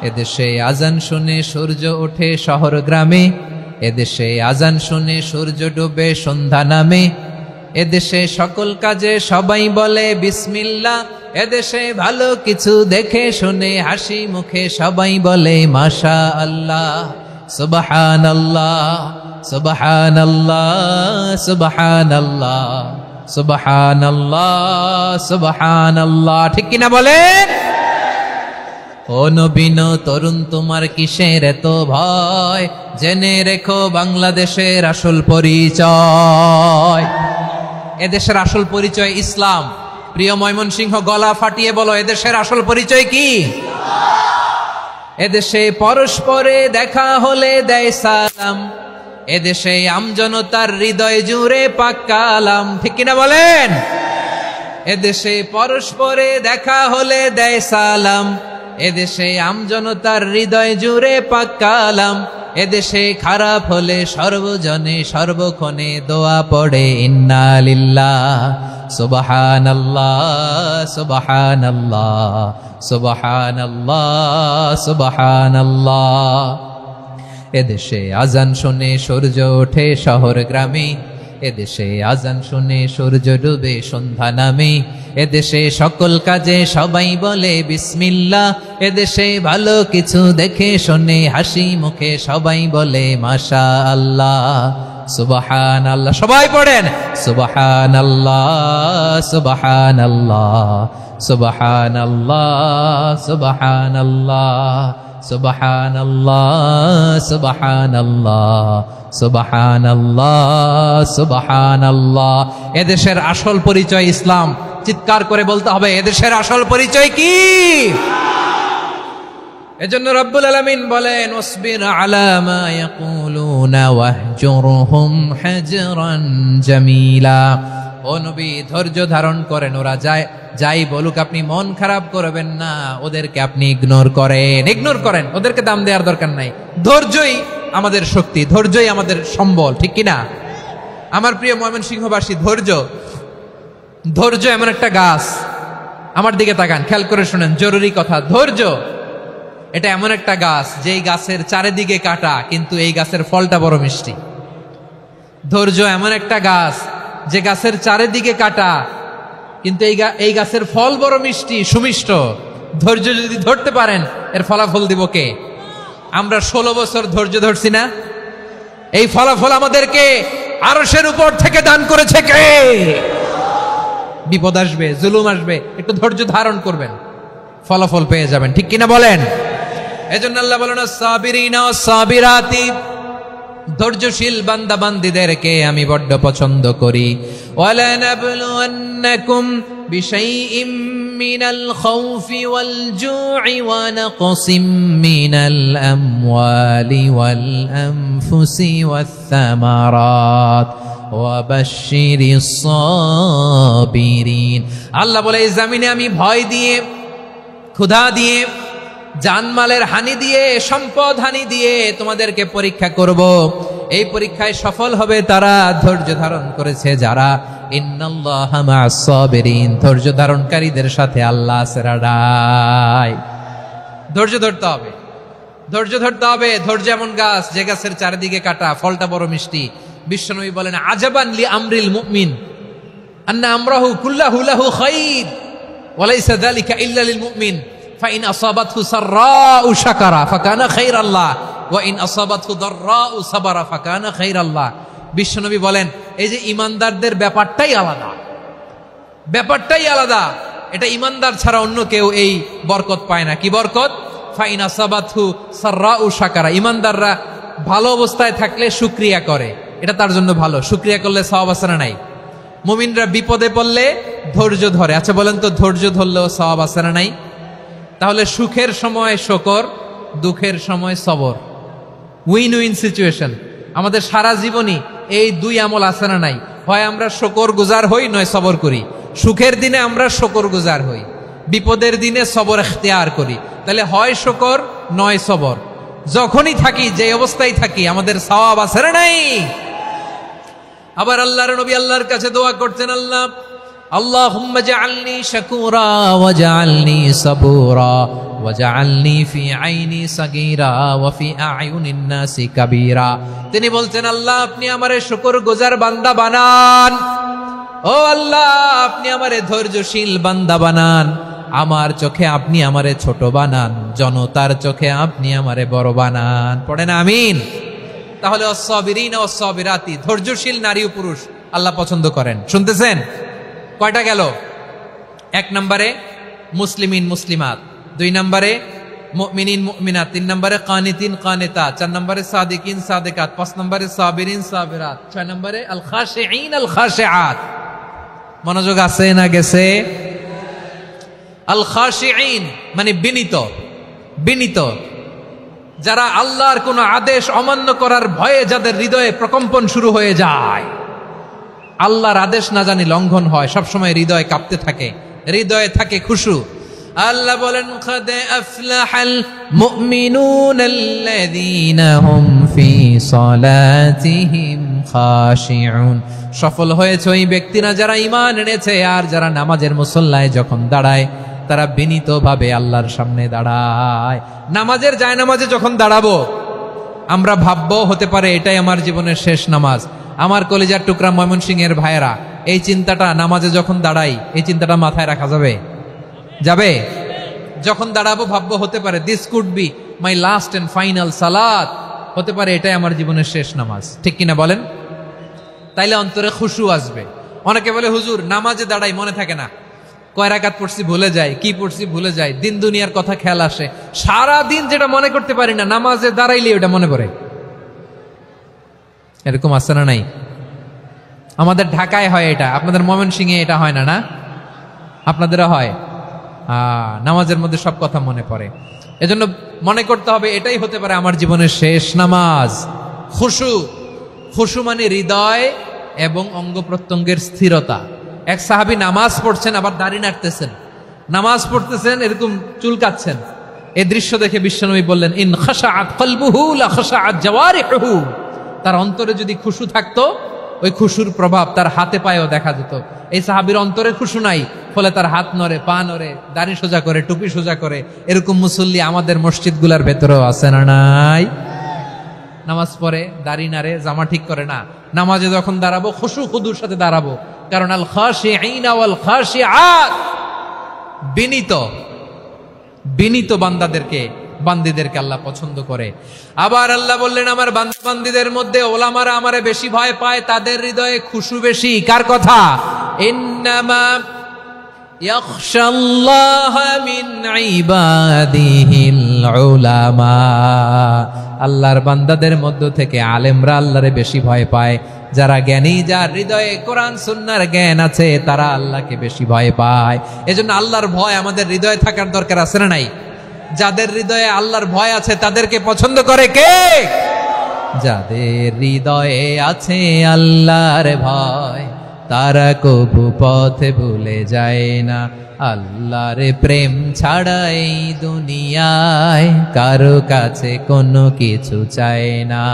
এদেশে আজান শুনে সূর্য ওঠে শহর গ্রামে, এদেশে আজান শুনে সূর্য ডুবে সন্ধ্যা নামে, এদেশে সকল কাজে সবাই বলে বিসমিল্লাহ, এদেশে ভালো কিছু দেখে শুনে হাসি মুখে সবাই বলে মাশা আল্লাহ, সুবহানাল্লাহ সুবহানাল্লাহ সুবহানাল্লাহ সুবহানাল্লাহ সুবহানাল্লাহ। ঠিক কিনা বলেন? ও নবীন তরুণ, তোমার কিসের এত ভয়? জেনে রেখো বাংলাদেশের আসল পরিচয়। এদেশের আসল পরিচয় ইসলাম। প্রিয় ময়মনসিংহ, গলা ফাটিয়ে বলো, এদেশের আসল পরিচয় কি? এদেশে পরস্পরে দেখা হলে দেয় সালাম, এদেশে আমজনতার হৃদয় জুড়ে পাক কালাম। ঠিক কিনা বলেন? এদেশে পরস্পরে দেখা হলে দেয় সালাম, এদেশে আমজনতার হৃদয় জুড়ে পাক কালাম, এদেশে খারাপ হলে সর্বজনে সর্বক্ষণে দোয়া পড়ে ইন্না লিল্লাহ সুবহানাল্লাহ সুবহানাল্লাহ সুবহানাল্লাহ সুবহানাল্লাহ। এদেশে আজান শুনে সূর্য ওঠে শহর গ্রামে, এদেশে আজান শুনে সূর্য ডুবে সন্ধ্যা নামে, এদেশে সকল কাজে সবাই বলে বিসমিল্লাহ, এদেশে ভালো কিছু দেখে শুনে হাসি মুখে সবাই বলে মাশা আল্লাহ সুবহানাল্লাহ। সবাই পড়েন সুবহানাল্লাহ সুবহানাল্লাহ সুবহানাল্লাহ সুবহানাল্লাহ সুবহানাল্লাহ সুবহানাল্লাহ সুবহানাল্লাহ সুবহানাল্লাহ। এদেশের আসল পরিচয় ইসলাম। চিৎকার করে বলতে হবে, এদেশের আসল পরিচয় কি? এজন্য রব্বুল আলামিন বলেন ওয়াসবির আলা মা ইয়াকুলুনা ওয়াহজুরহুম হাজরান জামিলা। ও নবী, ধৈর্য ধারণ করেন, ওরা যাই বলুক আপনি মন খারাপ করবেন না, ওদেরকে আপনি ইগনোর করেন, ওদেরকে দাম দেওয়ার দরকার নাই। ধৈর্যই আমাদের শক্তি, ধৈর্যই আমাদের সম্বল, ঠিক কিনা? আমার প্রিয় ময়মনসিংহবাসী, ধৈর্য এমন একটা গাছ, আমার দিকে তাকান, খেয়াল করে শুনেন, জরুরি কথা। ধৈর্য এটা এমন একটা গাছ যেই গাছের চারিদিকে কাটা, কিন্তু এই গাছের ফলটা বড় মিষ্টি। ধৈর্য এমন একটা গাছ যে গাছের চারিদিকে কাটা, কিন্তু এই গাছের ফল বড় মিষ্টি, সুমিষ্ট। ধৈর্য যদি ধরতে পারেন, এর ফলাফল দিব কে? আমরা 16 বছর ধৈর্য ধরছি না? এই ফলাফল আমাদেরকে আরশের উপর থেকে দান করেছে কে? বিপদ আসবে, জুলুম আসবে, একটু ধৈর্য ধারণ করবেন, ফলাফল পেয়ে যাবেন, ঠিক কিনা বলেন? এজন্য আল্লাহ বলেন আস-সাবিরিনা ওয়াস-সাবিরাতি, ধৈর্যশীল বান্দা বান্দীদেরকে আমি বড্ড পছন্দ করি। ওয়ালা নাবলুওয়ান্নাকুম বিশাইইম মিনাল খাউফি ওয়াল জু'i ওয়া নাকসিম মিনাল আমওয়ালি ওয়াল আনফুসি ওয়াস সামারাত ওয়া বাশশিরিস সাবিরিন। আল্লাহ বলে, এই জমিনে আমি ভয় দিয়ে, ক্ষুধা দিয়ে, জানমালের হানি দিয়ে, সম্পদ হানি দিয়ে তোমাদেরকে পরীক্ষা করব। এই পরীক্ষায় সফল হবে তারা ধৈর্য ধারণ করেছে যারা। ইন্নাল্লাহা মা'আস সাবিরিন, ধৈর্য ধারণকারীদের সাথে আল্লাহ আছে রাডাই। ধৈর্য ধরতে হবে, ধৈর্য ধরতে হবে। ধৈর্য এমন গাছ যে গাছের চারিদিকে কাটা, ফলটা বড় মিষ্টি। বিশ্বনবী বলেন আজাবান লি আমরিল মুমিন আন্না আমরাহু কুল্লাহু লাহু খাইর ওয়া লাইসা যালিকা ইল্লা লিল মুমিন ফাইন আসাবাতহু সাররাউ শাকারা ফাকানা খাইরাল্লাহ ওয়া ইন আসাবাতহু দাররাউ সাবারা ফাকানা খাইরাল্লাহ। বিশ্বনবী বলেন এই যে ইমানদারদের ব্যাপারটাই আলাদা, ব্যাপারটাই আলাদা। এটা ইমানদার ছাড়া অন্য কেউ এই বরকত পায় না। কি বরকত? ফাইন আসাবাতহু সাররাউ শাকারা। ইমানদাররা ভালো অবস্থায় থাকলে শুকরিয়া করে, এটা তার জন্য ভালো। শুকরিয়া করলে সওয়াব আছে না নাই? মুমিনরা বিপদে পড়লে ধৈর্য ধরে। আচ্ছা বলেন তো, ধৈর্য ধরলেও সওয়াব আছে না নাই? তাহলে সুখের সময় শুকর, দুঃখের সময় সবর, উইন উইন সিচুয়েশন। আমাদের সারা জীবনই এই দুই আমল আছে না নাই? হয় আমরা শুকর গুজার হই, নয় সবর করি। সুখের দিনে আমরা শুকর গুজার হই, বিপদের দিনে সবর ইখতিয়ার করি। তাহলে হয় শুকর নয় সবর। যখনই থাকি, যে অবস্থায় থাকি, আমাদের সওয়াব আছে না নাই? আবার আল্লাহর নবী আল্লাহর কাছে দোয়া করতেন, আল্লাহ আল্লাহুম্মা জাআলনি শাকুরা ওয়া জাআলনি সাবুরা ওয়া জাআলনি ফি আইনি সাগীরা ওয়া ফি আ'য়ুনিন নাসি কাবীরা। তিনি বলতেন, আল্লাহ আপনি আমারে শুকরগুজার বান্দা বানান। ও আল্লাহ, আপনি আমারে ধৈর্যশীল বান্দা বানান। আমার চোখে আপনি আমারে ছোট বানান, জনতার চোখে আপনি আমারে বড় বানান। পড়েন আমিন। তাহলে আস-সাবিরিনা ওয়াস-সাবিরাতি, ধৈর্যশীল নারী ও পুরুষ আল্লাহ পছন্দ করেন। শুনতেছেন? কয়টা গেল? 1 নম্বরে মুসলিমিন মুসলিমাত, 2 নম্বরে মুমিনিন মুমিনাত, 3 নম্বরে কানিতিন কানিতাত, 4 নম্বরে সাদিকিন সাদিকাত, 5 নম্বরে সাবিরিন সাবিরাত, 6 নম্বরে আল খাশিঈন আল খাশিআত। মনোযোগ আছে না গেছে? আল খাশিঈন মানে বিনীত, বিনীত, যারা আল্লাহর কোন আদেশ অমান্য করার ভয়ে যাদের হৃদয়ে প্রকম্পন শুরু হয়ে যায়, আল্লাহর আদেশ না জানি লঙ্ঘন হয়, সবসময় হৃদয় কাঁপতে থাকে, হৃদয়ে থাকে খুশু। আল্লাহ বলেন কাদ আফলাহাল মুমিনুনাল্লাযীনা হুম ফি সালাতিহিম খাশিউন। সফল হয়েছে ওই ব্যক্তিরা যারা ঈমান এনেছে আর যারা নামাজের মুসল্লায় যখন দাঁড়ায় তারা বিনীতভাবে আল্লাহর সামনে দাঁড়ায়। নামাজের জায়নামাজে যখন দাঁড়াবো আমরা ভাববো হতে পারে এটাই আমার জীবনের শেষ নামাজ। আমার কলিজার টুকরা ময়মনসিংহের ভাইয়েরা, এই চিন্তাটা নামাজে যখন দাঁড়াই, এই চিন্তাটা মাথায় রাখা যাবে? যাবে? যখন দাঁড়াবো ভাববো হতে পারে this could be my last and final সালাত, হতে পারে এটাই আমার জীবনের শেষ নামাজ। ঠিক কিনা বলেন? তাইলে অন্তরে খুশু আসবে। অনেকে বলে হুজুর নামাজে দাঁড়াই মনে থাকে না, কয় রাকাত পড়ছি ভুলে যায়, কি পড়ছি ভুলে যায়, দিন দুনিয়ার কথা খেয়াল আসে, সারা দিন যেটা মনে করতে পারি না নামাজে দাঁড়াইলে ওটা মনে পড়ে। এরকম আছে না নাই? আমাদের ঢাকায় হয় এটা, আপনাদের ময়মনসিংহে এটা হয় না? না আপনাদেরও হয়? নামাজের মধ্যে সব কথা মনে পড়ে। এজন্য মনে করতে হবে এটাই হতে পারে আমার জীবনের শেষ নামাজ। খুশু, খুশু মানে হৃদয় এবং অঙ্গ প্রত্যঙ্গের স্থিরতা। এক সাহাবী নামাজ পড়ছেন আবার দাড়ি নাড়তেছেন, নামাজ পড়তেছেন এরকম চুলকাচ্ছেন। এই দৃশ্য দেখে বিশ্বনবী বললেন, ইন খাশাআত কলবুহু লা খাশাআত জাওয়ারিহুহু। তার অন্তরে যদি খুশু থাকতো, ওই খুশুর প্রভাব তার হাতে পায়েও দেখা যেত। এই সাহাবীর অন্তরে খুশু নাই, ফলে তার হাত নড়ে, পা নড়ে, দাড়ি সোজা করে, টুপি সোজা করে। এরকম মুসল্লি আমাদের মসজিদগুলোর ভেতরেও আছে না নাই? নামাজ পড়ে, দাড়ি নাড়ে, জামা ঠিক করে না। নামাজে যখন দাঁড়াবো খুশু খুদুর সাথে দাঁড়াবো, কারণ আল খাশিঈনা ওয়াল খাশিআত, বিনীত বিনীত বান্দীদেরকে আল্লাহ পছন্দ করে। আবার আল্লাহ বললেন, আমার বান্দীদের মধ্যে ওলামারা আমারে বেশি ভয় পায়, তাদের হৃদয়ে খুশু বেশি। কার কথা? ইন্নামা ইয়াখশাল্লাহা মিন ইবাদিহিল উলামা। আল্লাহর বান্দাদের মধ্য থেকে আলেমরা আল্লাহরে বেশি ভয় পায়। যারা জ্ঞানী, যার হৃদয়ে কোরআন সুন্নাহর জ্ঞান আছে, তারা আল্লাহকে বেশি ভয় পায়। এজন্য আল্লাহর ভয় আমাদের হৃদয়ে থাকার দরকার আছে না নাই? যাদের হৃদয়ে আল্লাহর ভয় আছে তাদেরকে পছন্দ করে কে? যাদের হৃদয়ে আছে আল্লাহর ভয়, তারা কবু পথে ভুলে যায় না। আল্লাহর প্রেম ছাড়া এই দুনিয়ায় কারো কাছে কোনো কিছু চায় না।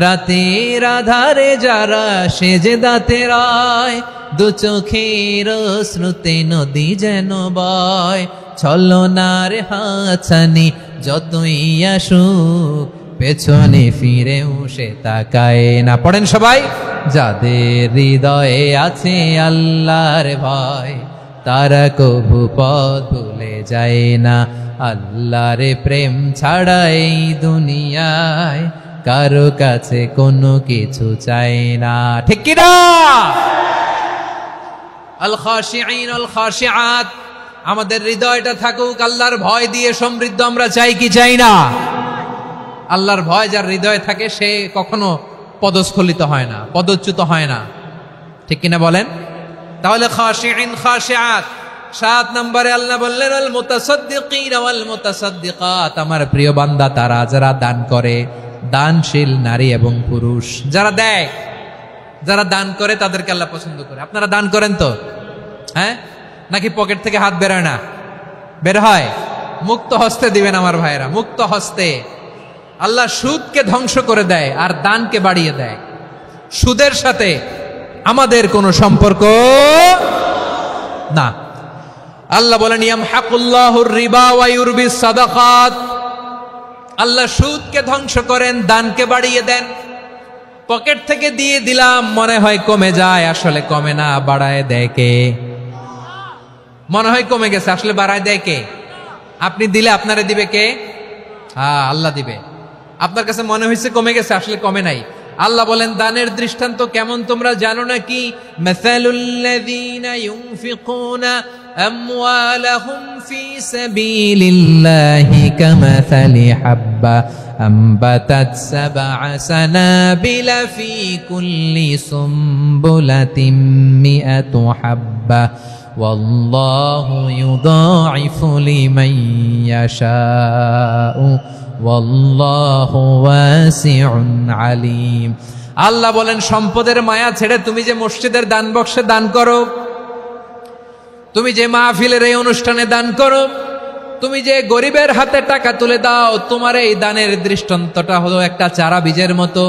রাতের আধারে যারা সেজদাতে রয়, দু চোখের শ্রুতে নদী যেন বয়। ছলনার হাতছানি যতই আসুক, পেছনে ফিরেও সে তাকায় না। পড়েন সবাই। যাদের হৃদয়ে আছে আল্লাহর ভয়, তারা কবু পথ ভুলে যায় না। আল্লাহর প্রেম ছাড়া এই দুনিয়ায় কারো কাছে কোনো কিছু চাই না। ঠিক কি না? আল খাশিঈন আল খাশিআত, আমাদের হৃদয়টা থাকুক আল্লাহর ভয় দিয়ে সমৃদ্ধ। আমরা চাই কি চাই না? আল্লাহর ভয় যার হৃদয়ে থাকে সে কখনো পদস্খলিত হয় না, পদচ্যুত হয় না। ঠিক কিনা বলেন? তাহলে খাশিঈন খাশিআত। 7 নম্বরে আল্লাহ বললেন, আল মুতাসাদ্দিকিন ওয়াল মুতাসাদ্দিকাত, আমার প্রিয় বান্দা তারা যারা দান করে, দানশীল নারী এবং পুরুষ। যারা দেয়, যারা দান করে তাদেরকে আল্লাহ পছন্দ করে। আপনারা দান করেন তো? হ্যাঁ, নাকি পকেট থেকে হাত বেরোয় না? বের হয়। মুক্ত হস্তে দিবেন আমার ভাইরা, মুক্ত হস্তে। আল্লাহ সুদকে ধ্বংস করে দেয় আর দানকে বাড়িয়ে দেয়। সুদের সাথে আমাদের কোনো সম্পর্ক না। আল্লাহ বলেন, ইয়ামহাকুল্লাহুর রিবা ওয়া ইউরবিস সাদাকাত। আল্লাহ সুদকে ধ্বংস করেন, দানকে বাড়িয়ে দেন। পকেট থেকে দিয়ে দিলাম, মনে হয় কমে যায়, আসলে কমে না, বাড়ায় দেয় কে? মনে হয় কমে গেছে, আসলে বাড়ায় দেয় কে? আপনি দিলে আপনারে দিবে কে? আল্লাহ দিবে। আপনার কাছে মনে হয়েছে কমে গেছে, আসলে কমে নাই। আল্লাহ বলেন, দানের দৃষ্টান্ত কেমন তোমরা জানো নাকি? মাসালুল্লাযীনা ইউনফিকুনা আমওয়ালাহুম ফি সাবিলিল্লাহি কামাসালি হাব্বা আমবাতাত সাবআ সানাবিলা ফি কুল্লি সুমবুলাতিন মিআতু হাব্বা ওয়াল্লাহু ইউদাঈফু লিমান ইয়াশাউ ওয়াল্লাহু ওয়াসিউন আলীম। আল্লাহ বলেন, সম্পদের মায়া ছেড়ে তুমি যে মসজিদের দান বক্সে দান করো, তুমি যে মাহফিলের এই অনুষ্ঠানে দান করো, তুমি যে গরিবের হাতে টাকা তুলে দাও, তোমার এই দানের দৃষ্টান্তটা হলো একটা চারা বীজের মতো।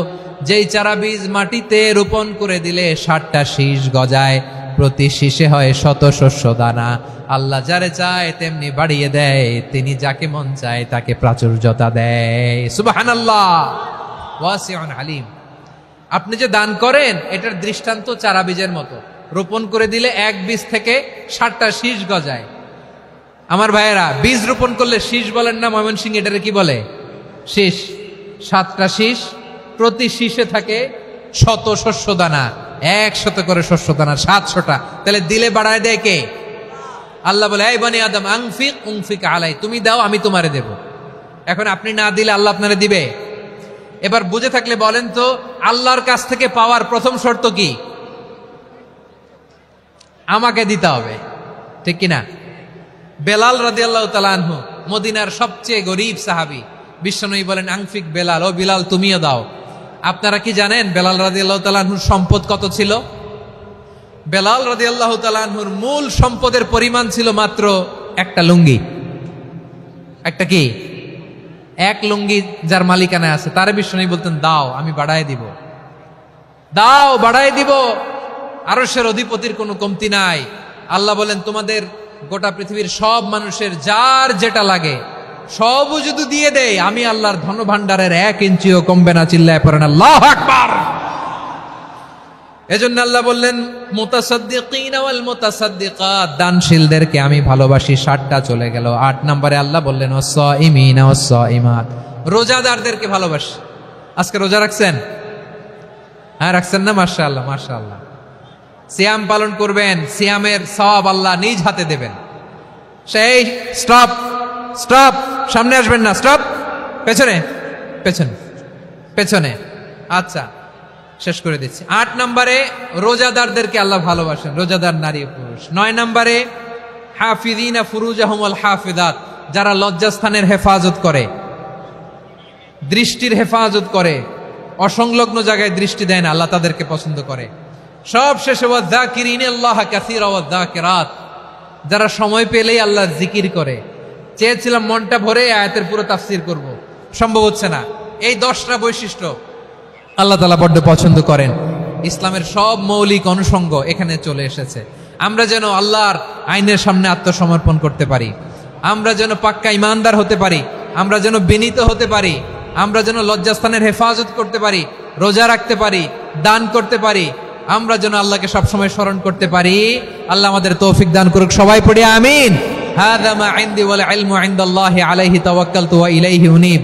যেই চারা বীজ মাটিতে রোপণ করে দিলে 60টা শীষ গজায়, প্রতি শীষে হয় 100 শস্য দানা। আল্লাহ যারে চায় তেমনি বাড়িয়ে দেয়, তিনি যাকে মন চায় তাকে প্রাচুর্যতা দেয়। সুবহানাল্লাহ, ওয়াসিউন আলীম। আপনি যে দান করেন এটার দৃষ্টান্ত চারা বীজের মতো, রোপণ করে দিলে এক বীজ থেকে 60টা শীষ গজায়। আমার ভাইয়েরা, বীজ রোপণ করলে শীষ বলেন না ময়মনসিংহ, এটারে কি বলে? শীষ। 7টা শীষ, প্রতি শীষে থাকে 100 শস্য দানা। 100 করে শস্য দানা, 700টা। তাহলে দিলে বাড়ায় দেয় কে? আল্লাহ বলে, এই বনি আদম আনফিক উনফিক আলাই, তুমি দাও আমি তোমারে দেব। এখন আপনি না দিলে আল্লাহ আপনারে দিবে? এবার বুঝে থাকলে বলেন তো, আল্লাহর কাছ থেকে পাওয়ার প্রথম শর্ত কি? আমাকে দিতে হবে। ঠিক কিনা? বেলাল রাদিয়াল্লাহু তাআলা আনহু মদিনার সবচেয়ে গরিব সাহাবী। বিশ্বনবী বলেন আনফিক বেলাল, ও বিলাল তুমিও দাও। আপনারা কি জানেন বেলাল রাদিয়াল্লাহু তাআলা আনহুর সম্পদ কত ছিল? বেলাল রাদিয়াল্লাহু তাআলা আনহুর মূল সম্পদের পরিমাণ ছিল মাত্র একটা লুঙ্গি। একটা কি? এক লুঙ্গি যার মালিকানায় আছে তার বিশ্বনবী বলতেন দাও, আমি বাড়ায় দিব, দাও বাড়ায় দিব। আরশের অধিপতির কোনো কমতি নাই। আল্লাহ বলেন তোমাদের গোটা পৃথিবীর সব মানুষের যার যেটা লাগে সবও যদি দিয়ে দেয়, আমি আল্লাহর ধনভাণ্ডারের 1 ইঞ্চিও কমবে না। চিল্লায় পড়েন আল্লাহু আকবার। এজন্য আল্লাহ বললেন মুতাসাদ্দিকিনা ওয়াল মুতাসাদ্দিকাত, দানশীলদেরকে আমি ভালোবাসি। 7টা চলে গেল। 8 নম্বরে আল্লাহ বললেন ওয়াস-সাইমিনা ওয়াস-সাইমাত, রোজাদারদেরকে ভালোবাসি। আজকে রোজা রাখছেন? হ্যাঁ রাখছেন না? মাশাআল্লাহ মাশাআল্লাহ। সিয়াম পালন করবেন, সিয়ামের সওয়াব আল্লাহ নিজ হাতে দেবেন। সেই স্টপ স্টপ, সামনে আসবেন না, স্টপ, পেছনে পেছনে পেছনে। আচ্ছা শেষ করে দিচ্ছি। 8 নম্বরে রোজাদারদেরকে আল্লাহ ভালোবাসেন, রোজাদার নারী ও পুরুষ। 9 নম্বরে হাফিযিনা ফুরুজাহুম ওয়াল হাফিযাত, যারা লজ্জাস্থানের হেফাজত করে, দৃষ্টির হেফাজত করে, অসংলগ্ন জায়গায় দৃষ্টি দেয় না, আল্লাহ তাদেরকে পছন্দ করে। সব শেষে ওয়াযাকিরিনাল্লাহ কাসীরা ওয়াযাকিরাত, যারা সময় পেলেই আল্লাহর জিকির করে। চেয়েছিলাম মনটা ভরে আয়াতের পুরো তাফসীর করব, সম্ভব হচ্ছে না। এই 10টা বৈশিষ্ট্য আল্লাহ তাআলা বড্ড পছন্দ করেন। ইসলামের সব মৌলিক অনুষঙ্গ এখানে চলে এসেছে। আমরা যেন আল্লাহর আইনের সামনে আত্মসমর্পণ করতে পারি, আমরা যেন পাক্কা ইমানদার হতে পারি, আমরা যেন বিনীত হতে পারি, আমরা যেন লজ্জাস্থানের হেফাজত করতে পারি, রোজা রাখতে পারি, দান করতে পারি, আমরা যেন আল্লাহকে সবসময় স্মরণ করতে পারি। আল্লাহ আমাদের তৌফিক দান করুক। সবাই পড়ি আমিন। হাযা মা ইনদি ওয়াল ইলমু ইনদাল্লাহি আলাইহি তাওয়াক্কালতু ওয়া ইলাইহি উনীব।